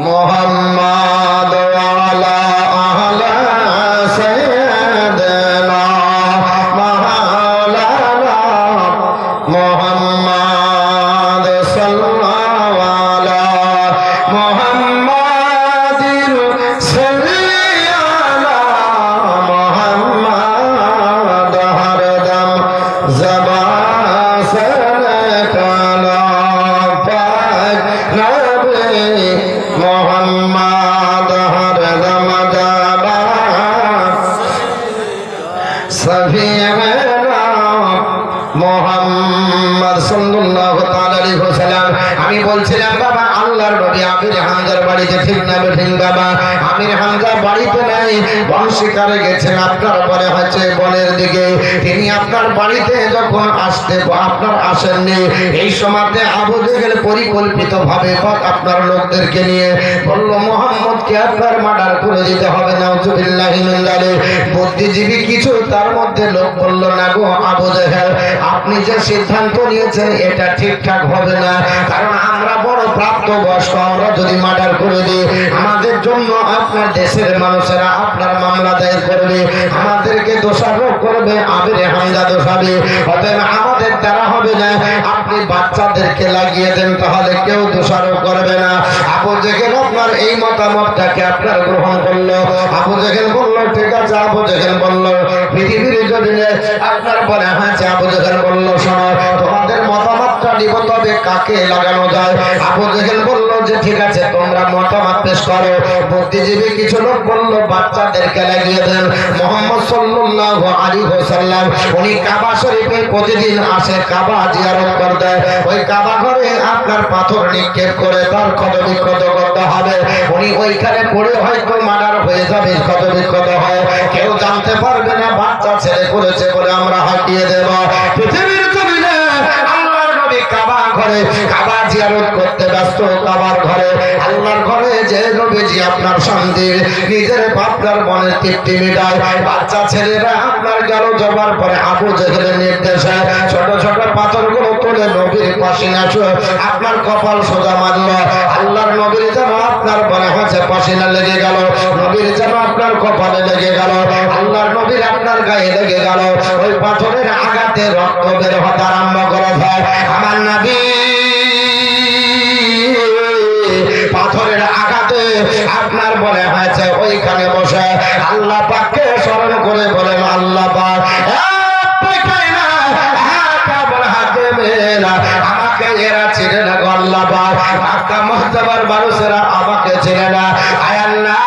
মোহাম্মদ ওয়ালা আহলা সাইয়্যিদিনা মাওলানা মুহাম্মদ সাল্লাল্লাহু আলা মুহাম্মাদির সাল্লাল্লাহু মুহাম্মদ হরদম জবা সরকানা পাক নবী মোহাম্মদ হরদম জাবা সফিয়ানা মোহাম্মদ সাল্লাল্লাহু তাআলা আলাইহি ওয়াসাল্লাম। আমি বলছিলাম বাবা আল্লাহর নবী আমির হামজার বাড়িতে, ঠিক না বেঠিক বাবা? আমির হামজা বাড়িতে নাই, বন শিকারে গেছেন, আপনার পরে হচ্ছে বনের দিকে। তিনি আপনার বাড়িতে যখন আসতে আপনার আসেননি, এই সময়তে আবু জেহেল পরিকল্পিত ভাবে আপনার লোকদেরকে নিয়ে বলল মোহাম্মদকে আপনার মার্ডার করে দিতে হবে। নাউজুবিল্লাহি মিন যালিক। বুদ্ধিজীবী কিছু তার মধ্যে লোক বলল না গো আবু জেহেল, আপনি যে সিদ্ধান্ত নিয়েছেন এটা ঠিকঠাক হবে না, কারণ আমরা বড় প্রাপ্তবয়স্ক, আমরা যদি মার্ডার করে দিই আমাদের জন্য আপনার দেশের মানুষেরা আপনার মামলা দায়ের করবে, আমাদেরকে দোষারোপ করবে, আমির হামজা দোষাবে, অতএব আমাদের দ্বারা হবে না, আপনি বাচ্চাদেরকে লাগিয়ে দেন, তাহলে কেউ দোষারোপ করবে না। আবু জেহেল আপনার এই মতামতটাকে আপনার গ্রহণ করলো। আবু জেহেল বলল ঠিক আছে। আবু জেহেল বলল পৃথিবীর জমিনে আপনার বলে হয়েছে। আবু জেহেল বলল শোনো, তোমাদের মতামতটা নিব, তবে কাকে লাগানো যায়? আবু জেহেল বলল যে ঠিক আছে, তোমরা মতামত পেশ করো। বুদ্ধিজীবী কিছু লোক বলল বাচ্চাদেরকে লাগিয়ে দেন। মুহাম্মদ সাল্লাল্লাহু আলাইহি ওয়াসাল্লাম উনি কাবা শরীফে প্রতিদিন আসে, কাবা জিয়ারত করতে। ওই কাবা ঘরে আপনার পাথর নিক্ষেপ করে তার ক্ষত বিক্ষত করতে হবে। উনি ওইখানে পড়ে হয়তো মার্ডার হয়ে যাবে, ক্ষত বিক্ষত হয়, কেউ জানতে পারবে না বাচ্চা ছেলে করেছে বলে আমরা হাঁটিয়ে দেব। পৃথিবীর জমিনে আল্লাহর নবী কাবা ঘরে কাবা জিয়ারত করতে ব্যস্ত, কাবার ঘরে আল্লাহর ঘরে যে নবীজি আপনার শান্তি নিজের আপনার মনের তৃপ্তি মিটায়, বাচ্চা ছেলেরা আপনার গেল জবার পরে আবু জেহেলের নির্দেশে ছোট ছোট পাথরগুলো তুলে নবীর পাশে আসো, আপনার কপাল সোজা মারল। আল্লাহর নবীর যেন আপনার মনে হচ্ছে পাশিনা লেগে গেল, নবীর যেন আপনার কপালে লেগে গেল, আল্লাহর নবীর আপনার গায়ে লেগে গেল। ওই পাথরের আঘাতে রক্ত বের হতে আরম্ভ করে দেয়। আমার নবী পাথরের আঘাতে আপনার মনে হয়েছে ওইখানে বসে আল্লাহ পাককে স্মরণ করে বলেন আল্লাহ পাক আমাকে এরা চিনে না, আল্লাহ পাক মক্কা মুস্তাফার মানুষেরা আমাকে চিনে না। আয় আল্লাহ,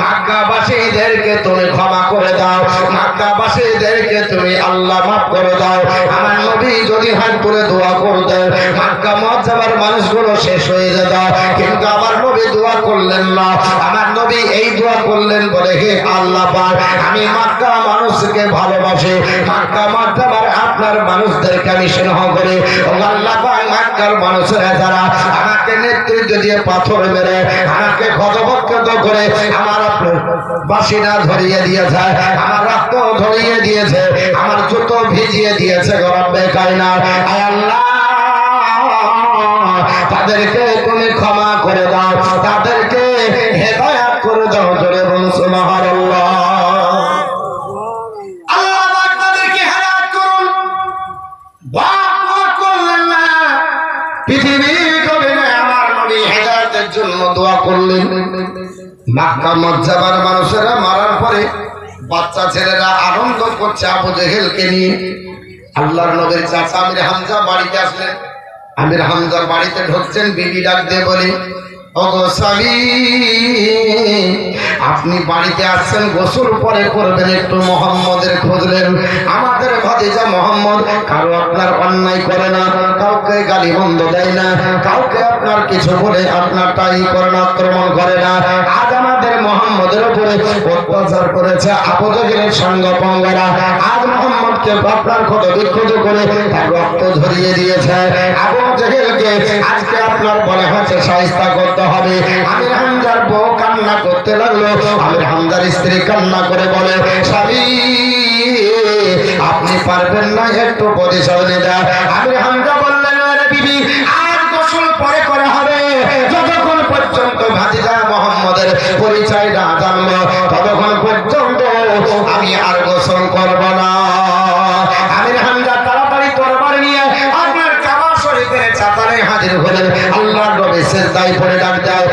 মক্কাবাসীদেরকে তুমি ক্ষমা করে দাও, মক্কাবাসীদেরকে তুমি আল্লাহ মাফ করে দাও। আমার নবী যদি হাত তুলে দোয়া করতেন মক্কা মুস্তাফার মানুষগুলো শেষ হয়ে যেত, কিন্তু আমার নবী দোয়া করলেন না। আমার নবী এই দোয়া দোয়া করলেন, বলে হে আল্লাহ পাক, আমি মক্কা মানুষকে ভালোবাসি, মক্কা মারতাবার আপনার মানুষদেরকে আমি স্নেহ করি। ও আল্লাহ পাক, মক্কার মানুষেরা যারা আমাকে নেতৃত্ব দিয়ে পাথর মেরে আমাকে ক্ষতবিক্ষত করে আমার বাসিনা ধরিয়ে দিয়েছে, আমার রক্ত ধরিয়ে দিয়েছে, আমার জুতো ভিজিয়ে দিয়েছে রব্বে কায়নাত, আয় আল্লাহ তাদেরকে তুমি ক্ষমা করে দাও, তাদেরকে হেদায়েত করে দাও। জোরে বলুন সুবহানাল্লাহ। আল্লাহ পাক তাদেরকে হেদায়েত করুন। দোয়া করলেন না, পৃথিবীর জমিনে আমার নবী হেদায়েতের জন্য দোয়া করলেন। মক্কা মজ্জাবার মানুষেরা মারার পরে বাচ্চা ছেলেরা আনন্দ করছে আবু জেহেলকে নিয়ে। আল্লাহর নবীর চাচা আমির হামজা বাড়িতে আসলেন। আমির হামজার বাড়িতে ঢুকছেন, বিবি ডাক দিয়ে বলে, ওগো স্বামী, আপনি বাড়িতে আসছেন, গোসল পরে করবেন, একটু মোহাম্মদের খুঁজলেন। আমাদের ভাতিজা মোহাম্মদ কারো আপনার অন্যায় করে না, কাউকে গালি বন্ধ দেয় না, কাউকে আপনার কিছু বলে আপনার টাই করে না, আক্রমণ করে না। আজ আমাদের মোহাম্মদের উপরে অত্যাচার করেছে আবু জেহেলের সঙ্গপঙ্গরা। আজ মোহাম্মদকে আপনার ক্ষত বিক্ষত করে তার রক্ত ঝরিয়ে দিয়েছে। আবু জেহেলকে আজকে আপনার বলে হচ্ছে শায়েস্তা করতে হবে। আমির হামজার বউ কান্না করতে লাগলো। আমির হামজার স্ত্রী কান্না করে বলে, স্বামী আপনি পারবেন না, একটু প্রতিশোধ নিতে। আমির হামজা বললেন, আরে বিবি, আজ গোসল পরে করে হবে, যতক্ষণ পর্যন্ত ভাতিজা মোহাম্মদের পরিচয় না জানবো ততক্ষণ পর্যন্ত আমি আর গোসল করব না। আমির হামজা তাড়াতাড়ি তরবার নিয়ে আপনার কাবা শরীফের চাতালে হাজির হলেন। আল্লাহর নবী সিজদায় পড়ে ডাক দেয়,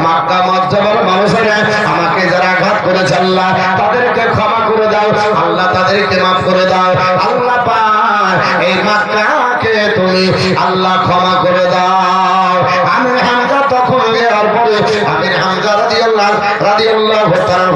মক্কা মজ্জাবার মানুষেরা আমাকে যারা আঘাত করেছে আল্লাহ তাদেরকে ক্ষমা করে দাও, আল্লাহ তাদেরকে মাফ করে দাও। আল্লাহ পাক এই মক্কাকে তুমি আল্লাহ ক্ষমা করে দাও। আমির হামজা তখন দেওয়ার পরে আমির হামজা রাদিয়াল্লাহু তাআলা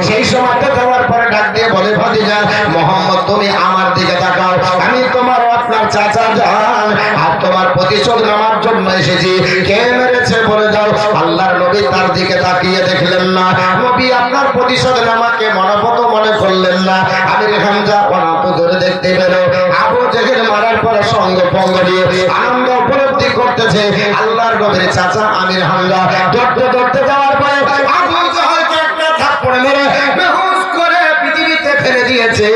সেই সময়তে দেওয়ার পরে ডাক দিয়ে বলে, ভাতিজা মোহাম্মদ তুমি আমার দিকে তাকাও, আমি তোমার আপনার চাচা জান আর তোমার প্রতিশোধ নেওয়ার জন্য এসেছি। কে মেরেছে বলে দাও। আল্লাহর নবী তার দিকে তাকিয়ে দেখলেন না, নবী আপনার প্রতিশোধ নেওয়াকে মনোভূত মনে করলেন না। আমির হামজা অনাপ ধরে দেখতে পেল আবু জেহেল মারার পরে সঙ্গ পঙ্গ দিয়ে আনন্দ উপলব্ধি করতেছে। আল্লাহর নবীর চাচা আমির হামজা ধরতে ধরতে যাওয়ার পরে আবু জেহেলকে একটা থাপ্পড় মেরে বেহুশ করে পৃথিবীতে ফেলে দিয়েছে।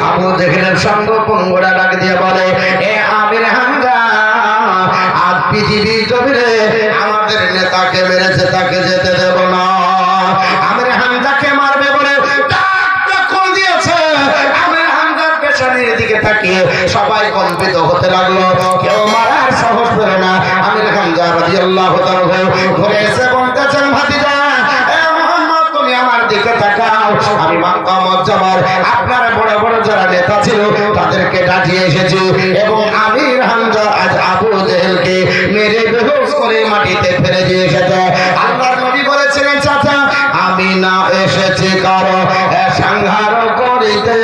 আবু জেহেলের সঙ্গ পঙ্গরা ডাক দিয়ে বলে, এ আমির হামজা, আজ পৃথিবীর জমিনে আমাদের নেতাকে মেরেছে, তাকে যেতে দেব না। আমির হামজাকে মারবে বলে ডাক দিয়েছে। আমির হামজার পেছনের দিকে তাকিয়ে সবাই কম্পিত হতে লাগলো, কেউ মারার সাহস পেল না। আমির হামজা রাদিয়াল্লাহু তাআলা ঘুরে এসে বলতেছেন, ভাতিজা এ মুহাম্মদ তুমি আমার দিকে তাকাও, আমি মক্কা মজ্জাবার আপনার বড় বড় যারা নেতা ছিল তাদেরকে ডাকিয়ে এসেছি এবং আমির হামজা আজ আবু জেহেলকে মেরে বেহুশ করে মাটিতে ফেলে দিয়ে এসেছে। আল্লাহর নবী বলেছিলেন, চাচা আমি না এসেছি কারো সংহার করিতে,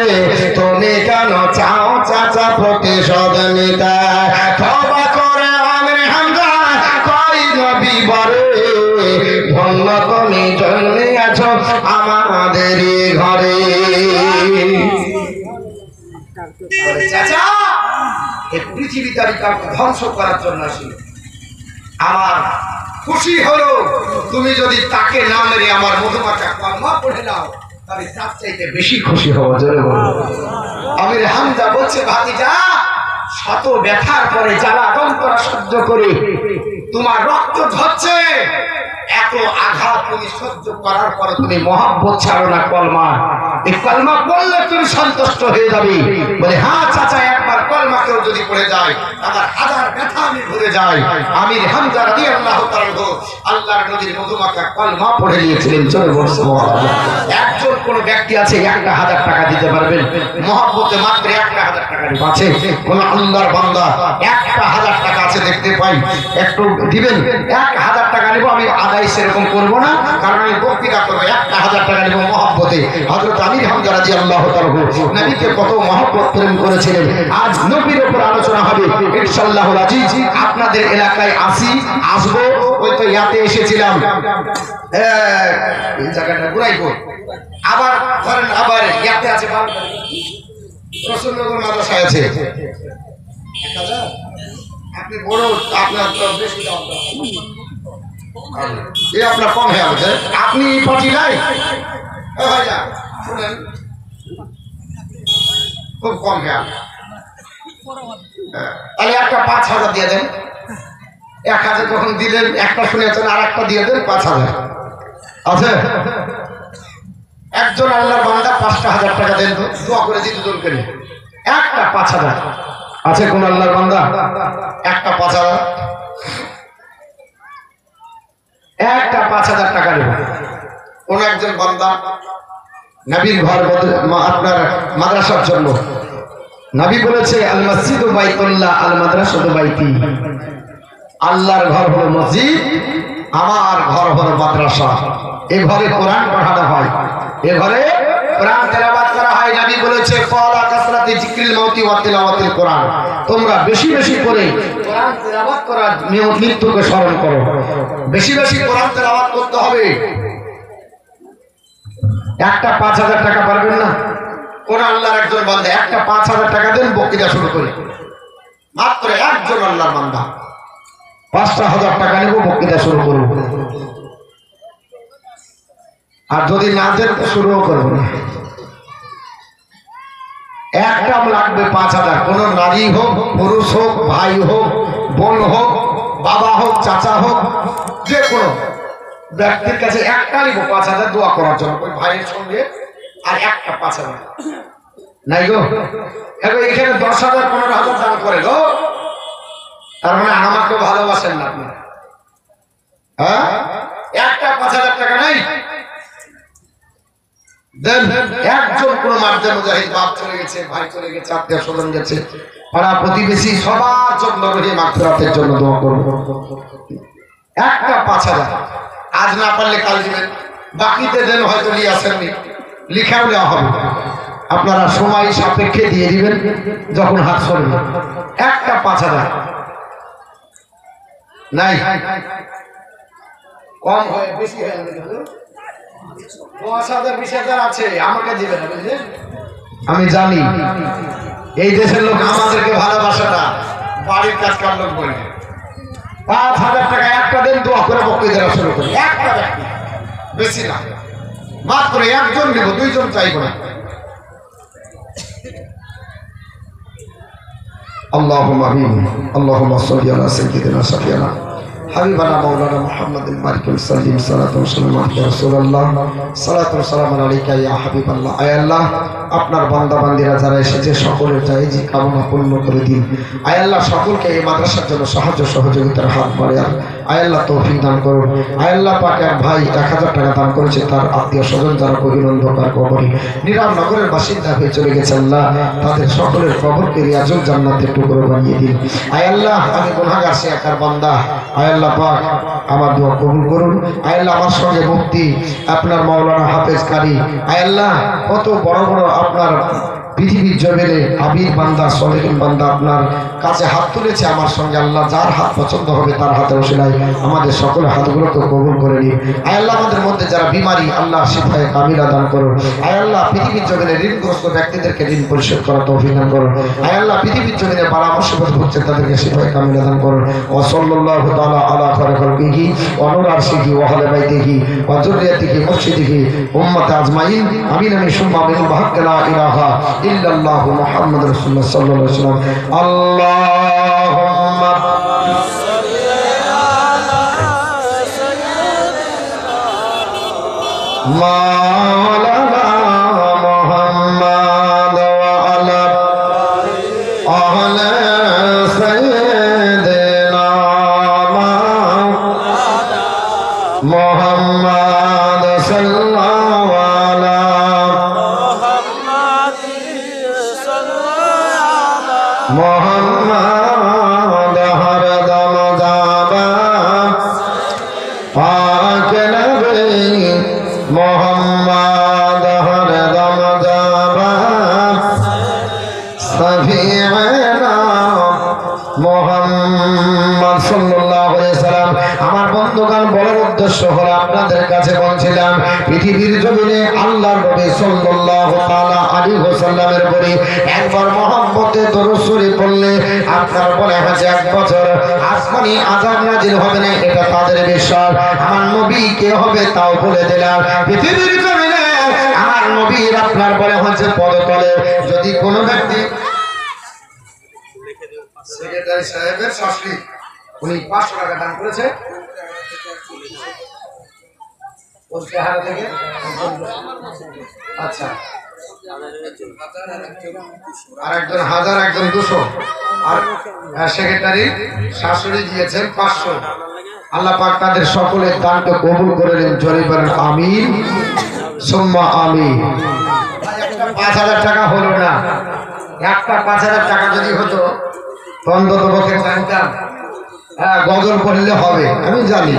তুমি কেন চাও চাচা প্রতিশোধ নিতে? তওবা করে আমির হামজা কই নবী বলে, ধন্য তুমি জন্মেছ আমাদের ঘরে। চাচা এই পৃথিবীতে আমি কাউকে ধ্বংস করার জন্য আসি, আমার খুশি হলো তুমি যদি তাকে না মেরে আমার মধুমাখা কলমা পড়ে নাও, তাহলে তার চাইতে বেশি খুশি হব। জোরে বলো। আমির হামজা বলছে, ভাতিজা শত ব্যথার পরে জ্বালা যন্ত্রণা সহ্য করে তোমার রক্ত ঝরছে, এত আঘাত তুমি সহ্য করার পরে তুমি মহব্বত ছাড়ো না কলমা, এই কলমা পড়লে তুমি সন্তুষ্ট হয়ে যাবে। বলে, হ্যাঁ চাচা, একবার কলমা কেউ যদি পড়ে যায় আমার হাজার ব্যথা আমি ভুলে যাই। আমির হামজা রাদিয়াল্লাহু তাআলা আল্লাহর নবীর মধুমাখা কলমা পড়ে নিয়েছিলেন। চলে বলছে, একজন কোন ব্যক্তি আছে 1000 টাকা দিতে পারবেন? মহব্বতে মাত্র 1000 টাকা আছে। কোন আল্লাহর বান্দা 1000 টাকা আছে দেখতে পাই, একটু দিবেন? 1000 টাকা নেব, আমি আদায় ভাই সেরকম করবো না, কারণ আমি বক্তৃতা করবো 1000 টাকা নেব মহব্বতে। হযরত আমির হামজা রাদিয়াল্লাহু তাআলা নবীকে কত মহব্বত প্রেম করেছিলেন। আজ নবীর উপর আলোচনা হবে ইনশাআল্লাহুল আজিজ। আপনাদের এলাকায় আসবো, ওই তো ইয়াতে এসেছিলাম, এই জায়গাটা ঘুরাইবো, আবার ধরেন আবার ইয়াতে আছে রসুলনগর মাদ্রাসায় আছে। আপনি বড়, আপনার তো বেশি দাম, এই আপনার কম হয়ে আছে। আপনি পার্টি নাই শুনেন, খুব কম হয়ে আছে, তাহলে একটা 5000 দিয়ে দেন। 1000 যখন দিলেন, একটা শুনেছেন, আর একটা দিয়ে দেন 5000 আছে। একজন আল্লাহর বান্দা 5,000 টাকা দেন তো, দোয়া করে দিতে দূর করে একটা 5000 আছে। কোন আল্লাহর বান্দা একটা 5000, একটা 5000 টাকা দেব। কোন একজন বান্দা নবীর ঘর আপনার মাদ্রাসার জন্য, নবী বলেছে আল মসজিদু বাইতুল্লাহ আল মাদ্রাসাতু বাইতি, আল্লাহর ঘর হলো মসজিদ, আমার ঘর হলো মাদ্রাসা। এই ঘরে কোরআন পড়ানো হয়, এ ঘরে কোরআন তেলাওয়াত করা হয়। নবী বলেছে ফালা কাসরাতি যিকরিল মাউতি ওয়া তিলাওয়াতিল কোরআন, তোমরা বেশি বেশি করে কোরআন তেলাওয়াত করার মৃত্যুকে স্মরণ করো, বেশি বেশি কোরআন তেলাওয়াত করতে হবে। একটা 5000 টাকা পারবেন না? কোন আল্লাহর একজন বান্দা একটা 5000 টাকা দেন, বক্তৃতা শুরু করে, মাত্র একজন আল্লাহর বান্দা 5000 টাকা নেব, বক্তৃতা শুরু করব। আর যদি না দেন শুরুও করবো না। একটা লাগবে 5000, কোন নারী হোক, পুরুষ হোক, ভাই হোক, বোন হোক, বাবা হোক, চাচা হোক, যে কোনো ব্যক্তির কাছে একটা নিব 5000 দোয়া করার জন্য, ওই ভাইয়ের সঙ্গে। আর একটা 5000 নাই গো, এখানে 10,000 15,000 দান করে গো, তার মানে আমাকে ভালোবাসেন না আপনি। হ্যাঁ, একটা 5000 টাকা নাই দেন। একজন কোন মার্জা মুজাহিদ, বাপ চলে গেছে, ভাই চলে গেছে, আত্মীয় স্বজন গেছে, পাড়া প্রতিবেশী সবার জন্য রহিম মাগফিরাতের জন্য দোয়া করব। একটা 5000 আজ না পারলে কাল দিবেন, বাকিতে দেন, হয়তো নিয়ে আসেননি, লিখাও দেওয়া হবে, আপনারা সময় সাপেক্ষে দিয়ে দিবেন যখন হাত সরবে। একটা 5000 নাই, কম হয় বেশি হয়, 10,000 20,000 আছে, আমাকে দিবেন না, বুঝলেন? আমি জানি এই দেশের লোক আমাদেরকে ভালোবাসে না, বাড়ির কাজকার লোক বলে। 5000 টাকা একটা দিন দোয়া করে বক্তৃতা শুরু করি, একটা ব্যক্তি, বেশি না, মাত্র একজন নেব, 2 জন চাইব না। আল্লাহুম্মা আমিন। আল্লাহুম্মা সাল্লি আলা সাইয়্যিদিনা শাফিয়ানা হাবিবানা মাওলানা মুহাম্মাদিন মালিকুল সাল্লিম সালাতু ওয়া সালামু আলাইকা রাসূলুল্লাহ সালাতু ওয়া সালামু আলাইকা ইয়া হাবিবাল্লাহ। আয় আল্লাহ, আপনার বান্দা বান্দীরা যারা এসেছে সকলের জায়েজ কামনা পূর্ণ করে দিন। আয় আল্লাহ, সকলকে এই মাদ্রাসার জন্য সাহায্য সহযোগিতার হাত বাড়ান। আয় আল্লাহ, তৌফিক দান করুন। আয় আল্লাহ পাক, এক ভাই 1000 টাকা দান করেছে, তার আত্মীয় স্বজন যারা গভীর অন্ধকার কবরে নিরাম নগরের বাসিন্দা হয়ে চলে গেছে, আল্লাহ তাদের সকলের কবরকে রিয়াজুল জান্নাতের টুকরো বানিয়ে দিন। আয় আল্লাহ, আমি গুনাহগার, সে একার বান্দা, আয় আল্লাহ পাক আমার দোয়া কবুল করুন। আয় আল্লাহ, আমার সঙ্গে মুফতি আপনার মাওলানা হাফেজ কারি, আয় আল্লাহ কত বড় বড় আপনার পৃথিবীর জমিনে আবির বান্দা, সলেহিন বান্দা আপনার কাছে হাত তুলেছে আমার সঙ্গে, আল্লাহ যার হাত পছন্দ হবে তার হাতে ওসিলায় আমাদের সকল হাতগুলোকে কবুল করে নিন। আয় আল্লাহ, আমাদের মধ্যে যারা বিমারি, আল্লাহ শিফায়ে কামিলা দান করুন। আয় আল্লাহ, পৃথিবীর জমিনে ঋণগ্রস্ত ব্যক্তিদেরকে ঋণ পরিশোধ করার তৌফিক দান করুন। আয় আল্লাহ, পৃথিবীর জমিনে বালা মুসিবত হচ্ছে তাদেরকে শিফায়ে কামিলা দান করুন। ওয়া সাল্লাল্লাহু তাআলা আলা খায়রি খালকিহি ওয়া নূর আরশিহি ওয়া আহলি বাইতিহি ওয়া যুররিয়াতিহি মুরশিদিহি উম্মতে আজমাইন। আমিন আমিন সুম্মা আমিন। বিহাক্কি লা ইলাহা ইল্লাল্লাহু মুহাম্মাদুর রাসূলুল্লাহ সাল্লাল্লাহু আলাইহি ওয়াসাল্লাম। আল্লাহুম্মা সাল্লি আলা সাইয়্যিদিনা মাওলানা মুহাম্মাদ ওয়া আলা আহলি সাইয়্যিদিনা মাওলানা মুহাম্মাদ সাল্লাল্লাহু আলা মোহাম্মদ হরদম দাবা मोहम्मद हरदम जबान सफीना মোহাম্মদ সাল্লাল্লাহু আলাইহি সাল্লাম। আমার বন্ধুগণ, বলার উদ্দেশ্য হলো আপনাদের কাছে বলছিলাম পৃথিবীর জমিনে আল্লাহর নবী সাল্লাল্লাহু তাআলা আলাইহি ওয়াসাল্লামের উপরে একবার মহব্বতে দরুদ শরীফ পড়লে আপনার বলে আছে 1 বছর আসমানি আযাব নাযিল হবে না, এটা তাদের বিশ্বাস। আমার নবী কে হবে তাও বলে দিলাম। পৃথিবীর জমিনে আমার নবীর আপনার বলে হচ্ছে পদতলে যদি কোনো ব্যক্তি সেক্রেটারি সাহেবের শাশুড়ি উনি 500 টাকা দান করেছে ওই চেহারা থেকে। আচ্ছা, আর একজন 1000, একজন 200, আর সেক্রেটারি শাশুড়ি দিয়েছেন 500। আল্লাহ পাক তাদের সকলের দানকে কবুল করে নিন। জোরে বলেন আমিন সুম্মা আমিন। 5000 টাকা হলো না, একটা 5000 টাকা যদি হতো অন্তত পক্ষে জানতাম গজল পড়লে হবে। আমি জানি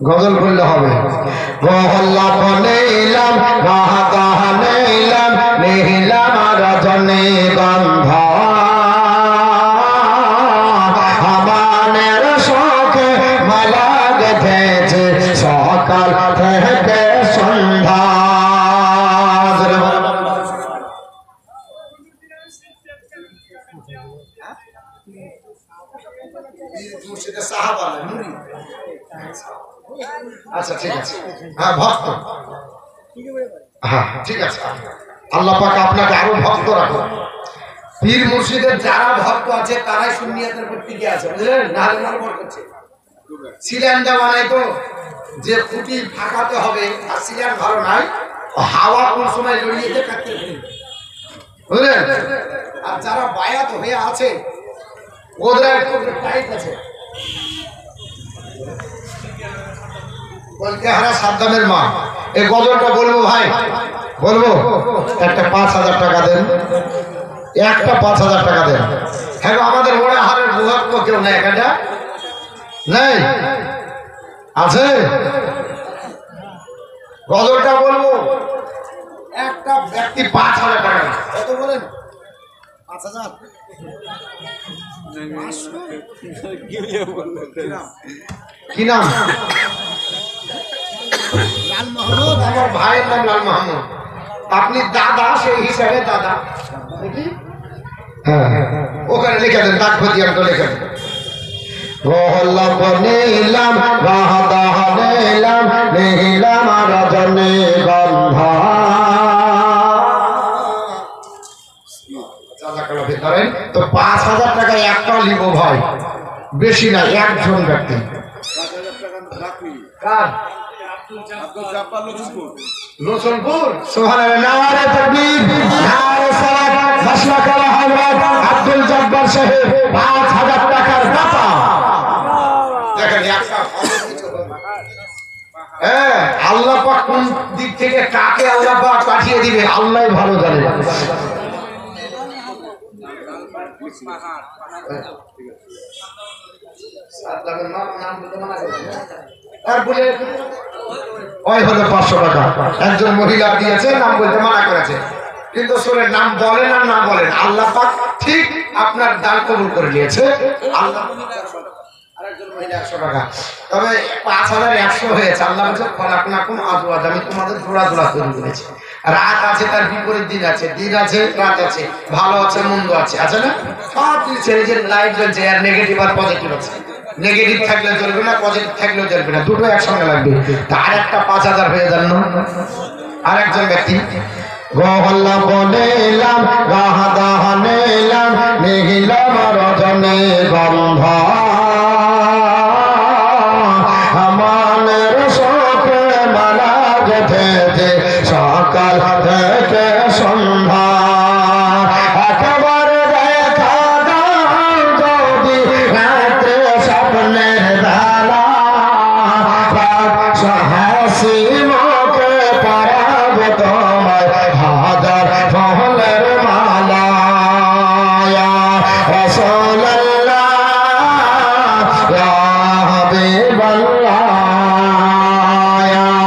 গজল পড়লে হবে। গহল্লা বনেলাম গাহানেলাম নেহিলাম রজনী গন্ধা আমানের শোকে মালা গেথেছে সকাল থেকে সন্ধ্যা। আচ্ছা ঠিক আছে, হ্যাঁ ভক্ত, হ্যাঁ ঠিক আছে। আল্লাহ পাক আপনাকে আরো ভক্ত রাখুন। পীর মুর্শিদের যারা ভক্ত আছে তারাই সুন্নিয়াতের উপর টিকে আছে, বুঝলেন? নাহলে নড়বড় করছে। সিলিন্ডার বানাই তো যে খুঁটি ফাঁকাতে হবে, আর সিলিন্ডার ভালো নাই, হাওয়া কোন সময় লড়িয়েছে কাটতে বুঝলেন? আর যারা বায়াত হয়ে আছে ওদের একটু টাইট আছে। বলতে হারা সাদ্দামের মা এই গজলটা বলবো ভাই, বলবো একটা 5000 টাকা দেন, একটা 5000 টাকা দেন। হ্যাঁ আমাদের ওরা হারের বুহার তো কেউ নেই, একটা নেই আছে। গজলটা বলবো একটা ব্যক্তি 5000 টাকা। কত বলেন? 5000। কি নাম? লাল মাহমুদ। আমার ভাইয়ের নাম লাল মাহমুদ। আপনি দাদা, সেই হিসাবে দাদা ওখানে লিখে দেন, ডাকপতি আমাকে লিখে দেন। গহল্লা বনিলাম গাহাদাহানেলাম নেহিলাম রজনী গন্ধা। তো 5000 টাকা একটা লিখো ভাই, বেশি না, একজন ব্যক্তি। রসুলপুর সুবহানাল্লাহ, তাকবীর, নারে সালাত, মাশরাক আলা হযরত আব্দুল জব্বার সাহেব 5000 টাকার দাতা। দেখেন একটা আল্লাহ পাক কোন দিক থেকে কাকে আল্লাহ পাক পাঠিয়ে দিবে আল্লাহই ভালো জানে। তারপরে ওই হলো 500 টাকা একজন মহিলা দিয়েছে, নাম বলতে মানা করেছে, কিন্তু শোনেন নাম বলেন আর না বলেন আল্লাহ পাক ঠিক আপনার দান কবুল করে নিয়েছে। আল্লাহ আরেকজন মহিলা 100 টাকা, তবে 5100 হয়েছে। আল্লাহ বলছে খলাকনাকুম আজওয়াজ, আমি তোমাদের জোড়া জোড়া তৈরি করেছি। রাত আছে, তার বিপরীত দিন আছে, দিন আছে, রাত আছে, ভালো আছে, মন্দ আছে, আছে না? সব কিছু নিজের লাইফ জ্বলছে, আর নেগেটিভ আর পজিটিভ আছে। নেগেটিভ থাকলে চলবে না, পজিটিভ থাকলেও চলবে না, দুটো একসঙ্গে লাগবে। তার একটা 5000 হয়ে যান। আর একজন ব্যক্তি গহল্লা বনেলাম গাহাদাহানেলাম নেহিলাম রজনী গন্ধা আমানের শোকে মালা গেথেছে সকাল থেকে সন্ধ্যা। একেবারে দেখা দাও যদি রাতে স্বপ্নের বেলা, হাসি মুখে পরাবে তোমায় হাজার ফলের মালা। রাসূলুল্লাহ ইয়া হাবিবাল্লাহ ইয়া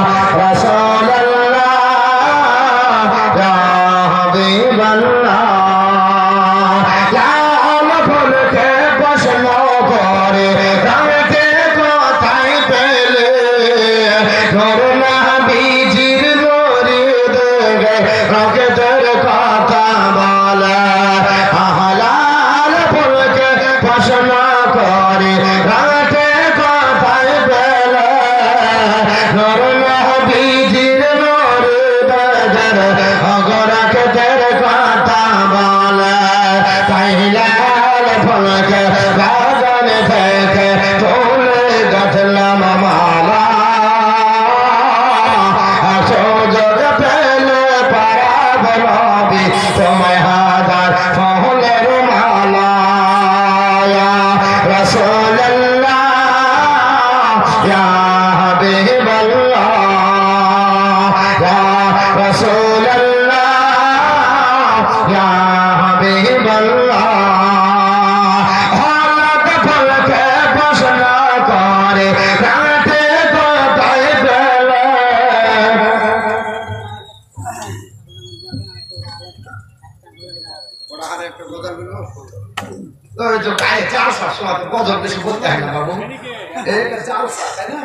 তাই না?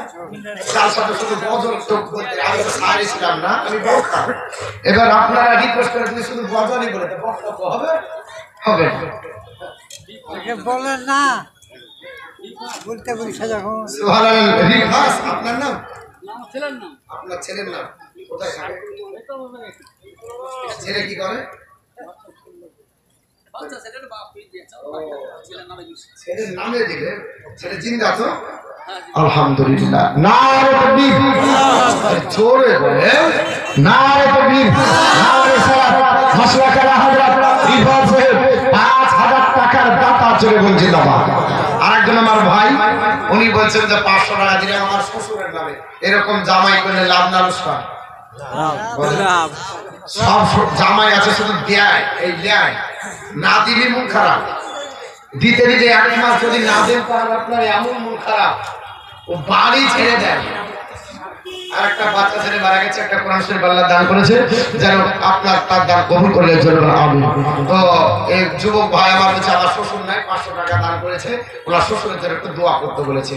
তার সাথে শুধু বজর চোখ বলতে আমি তো সারি ছিলাম না, আমি বক্তা। এবার আপনারা রিকোয়েস্ট করে যদি শুধু বজরই বলে তো বক্তব্য হবে হবে বলেন না বলতে বলছে যখন সুবহানাল্লাহ। রিভার্স আপনার নাম? আপনার ছেলের নাম কোথায় থাকে? ছেলে কি করে? ছেলের নামে দিলে ছেলে জিন্দা তো? আলহামদুলিল্লাহ। নারে তাকবীর, জোরে বলে নারে তাকবীর, নারে সালাত। মাশরাকা হযরত রিফাত সাহেব 5000 টাকার দাতা জোরে বল জিন্দাবাদ। আরেকজন আমার ভাই উনি বলছেন যে 500 টাকা দিলে আমার শ্বশুরের নামে। এরকম জামাই করলে লাভ না লোকসান? সব জামাই আছে শুধু দেয়, এই দেয় না দিলে মন খারাপ, দিতে দিতে 1 মাস যদি না দেন তাহলে আপনার এমন মন খারাপ ও বাড়ি ছেড়ে দেয়। আর একটা বাচ্চা ছেলে মারা গেছে, একটা কোরআন শরীফ আল্লাহ দান করেছে, যেন আপনার তার দান কবুল করলে চলবে। আমিন। তো এই যুবক ভাই আমার কাছে আমার শ্বশুর নাই, 500 টাকা দান করেছে, ওনার শ্বশুরের জন্য একটু দোয়া করতে বলেছে।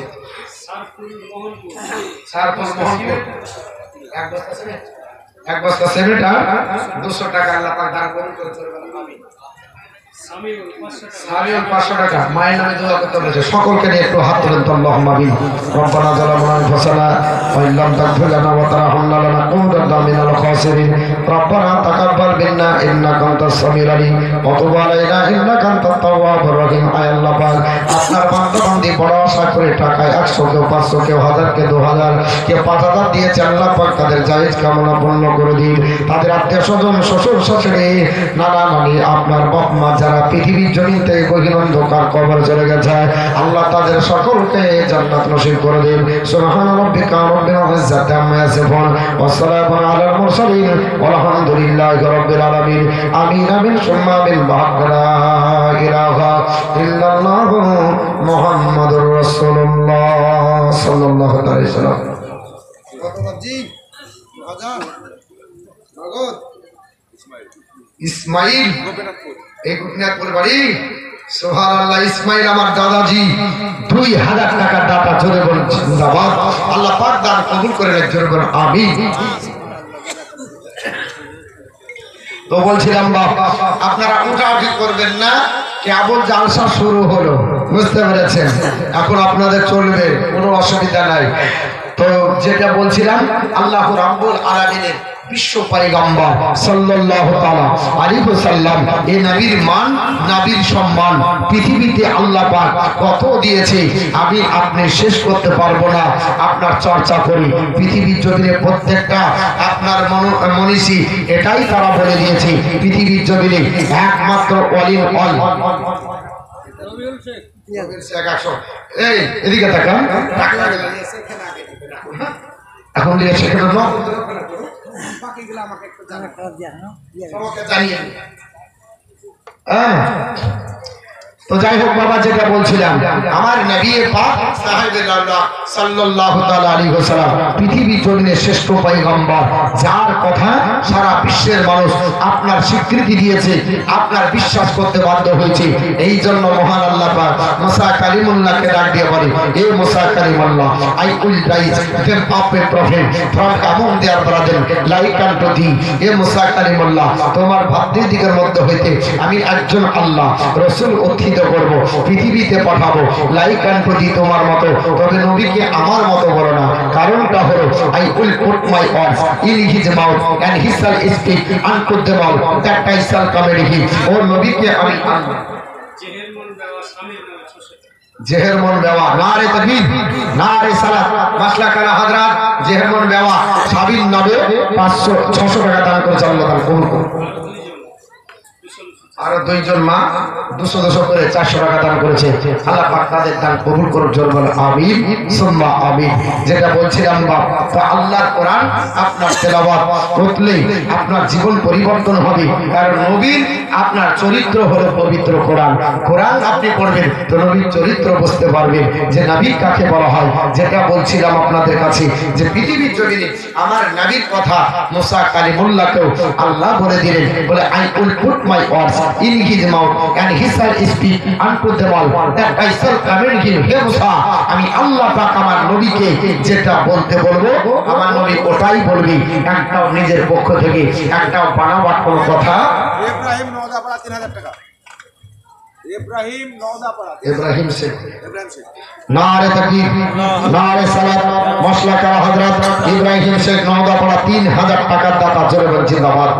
এক বস্তা সিমেন্ট আর 200 টাকা আল্লাহ পাক দান কবুল করে চলবে। আমিন। সামিউল 500 টাকা মায়ের নামে দোয়া করতে বলেছে। সকলকে নিয়ে একটু হাত তুলেন তো আল্লাহুম্মা আমিন। রব্বানা যালামনা আনফুসানা ওয়া ইল্লাম তাগফির লানা ওয়া তারহামনা লানাকুনান্না মিনাল খাসিরিন। রব্বানা তাকাব্বাল মিন্না ইন্নাকা আনতাস সামিউল আলিম ওয়া তুব আলাইনা ইন্নাকা আনতাত তাওয়াবুর রহিম। আয় আল্লাহ পাক, আপনার বান্দা বান্দি বড় আশা করে টাকায় 100 কেউ 500 কেউ 1000 কেউ 2000 কেউ 5000 দিয়েছে, আল্লাহ পাক তাদের জায়েজ কামনা পূর্ণ করে দিন। তাদের আত্মীয় স্বজন শ্বশুর শাশুড়ি নানা নানি আপনার বাপ মা যারা পৃথিবীর জমিন থেকে গহীন অন্ধকার কবরে চলে গেছে, আল্লাহ তাদের সকলকে জান্নাত নসিব করে দিন। সুবহান রাব্বিকা রাব্বিল ইজ্জাতি আম্মা ইয়াসিফুন ওয়া সালামুন আলাল মুরসালিন ওয়ালহামদুলিল্লাহি রাব্বিল আলামিন। আমিন আমিন সুম্মা আমিন। লা ইলাহা ইল্লাল্লাহু মুহাম্মাদুর রাসূলুল্লাহ সাল্লাল্লাহু আলাইহি ওয়াসাল্লাম। জি বাজার নগদ ইসমাইল এই গোপীনাথপুর বাড়ি। সুবহানাল্লাহ। ইসমাইল আমার দাদাজি 2000 টাকার দাতা জোরে বলুন জিন্দাবাদ। আল্লাহ পাক দান কবুল করে নেন, জোরে বলুন আমিন। তো বলছিলাম বাপ আপনারা উঠাউঠি করবেন না, কেবল জালসা শুরু হলো, বুঝতে পেরেছেন? এখন আপনাদের চলবে, কোনো অসুবিধা নাই। তো যেটা বলছিলাম আল্লাহ রাব্বুল আলামিনের বিশ্ব পয়গম্বর সাল্লাল্লাহু তাআলা আলাইহি ওয়াসাল্লাম এই নবীর মান, নবীর সম্মান পৃথিবীতে আল্লাহ পাক কত দিয়েছে আমি আপনি শেষ করতে পারবো না। আপনার চর্চা করি পৃথিবীর জমিনে প্রত্যেকটা আপনার মনীষী এটাই তারা বলে দিয়েছে, পৃথিবীর জমিনে একমাত্র অল ইন অল এই এদিকে তাকান, এখন দিয়ে সেখানে তো যাই হোক বাবা, যেটা বলছিলাম আমার নবী পাক সাল্লাল্লাহু তাআলা আলাইহি ওয়াসাল্লাম পৃথিবীর জমিনে শ্রেষ্ঠ পয়গম্বর, যার কথা সারা বিশ্বের মানুষ আপনার স্বীকৃতি দিয়েছে, আপনার বিশ্বাস করতে বাধ্য হয়েছে। এই জন্য মহান আল্লাহ পাক মুসা কালিমুল্লাহকে ডাক দিয়ে বলে, এ Musa Kalimullah, I will raise them up a prophet from among their brother like unto thee. এ মুসা কালিমুল্লাহ, তোমার ভাতৃদিগের মধ্যে হইতে আমি একজন আল্লাহ রাসূল উত্থিত করব, পৃথিবীতে পাঠাবো লাইক আনটু থি তোমার মতো, তবে নবীকে আমার মতো বলো না। কারণটা হলো I will put my words in his mouth and he shall speak unto them all that I shall command him. ও নবীকে আমি জেহের মন বেওয়া নারে তাকবীর নারে সালাত মাসলাকানা হযরত জেহের মন বেওয়া সাবিন নবে 500 600 টাকা দান করেছে, আল্লাহ তাআলা কবুল করুন। আর দুইজন মা 200 করে 400 টাকা দান করেছে, আল্লাহ পাক তাদের দান কবুল করুন, জোরে বলে আমিন সুম্মা আমিন। যেটা বলছিলাম বাপ, তো আল্লাহর কোরআন আপনার তেলাওয়াত করলে আপনার জীবন পরিবর্তন হবে, কারণ নবীর আপনার চরিত্র হলো পবিত্র কোরআন। কোরআন আপনি পড়বেন তো নবীর চরিত্র বুঝতে পারবেন যে নবী কাকে বলা হয়। যেটা বলছিলাম আপনাদের কাছে যে পৃথিবীর জমিনে আমার নবীর কথা মুসা কালিমুল্লাহকেও আল্লাহ বলে দিলেন, বলে I will put my words in his mouth, and he shall speak unto them all that I shall command him. হে মুসা, আমি আল্লাহ পাক আমার নবীকে যেটা বলতে বলবো আমার নবী ওটাই বলবি, একটাও নিজের পক্ষ থেকে একটাও বানাবার কোনো কথা। ইব্রাহিম নওদাপাড়া 3000 টাকা। ইব্রাহিম নওদাপাড়া ইব্রাহিম শেখ ইব্রাহিম শেখ নারে তাকবীর নারে সালাত মশলা কারা হযরত ইব্রাহিম শেখ নওদাপাড়া 3000 টাকার দাতা, জোরে বল জিন্দাবাদ।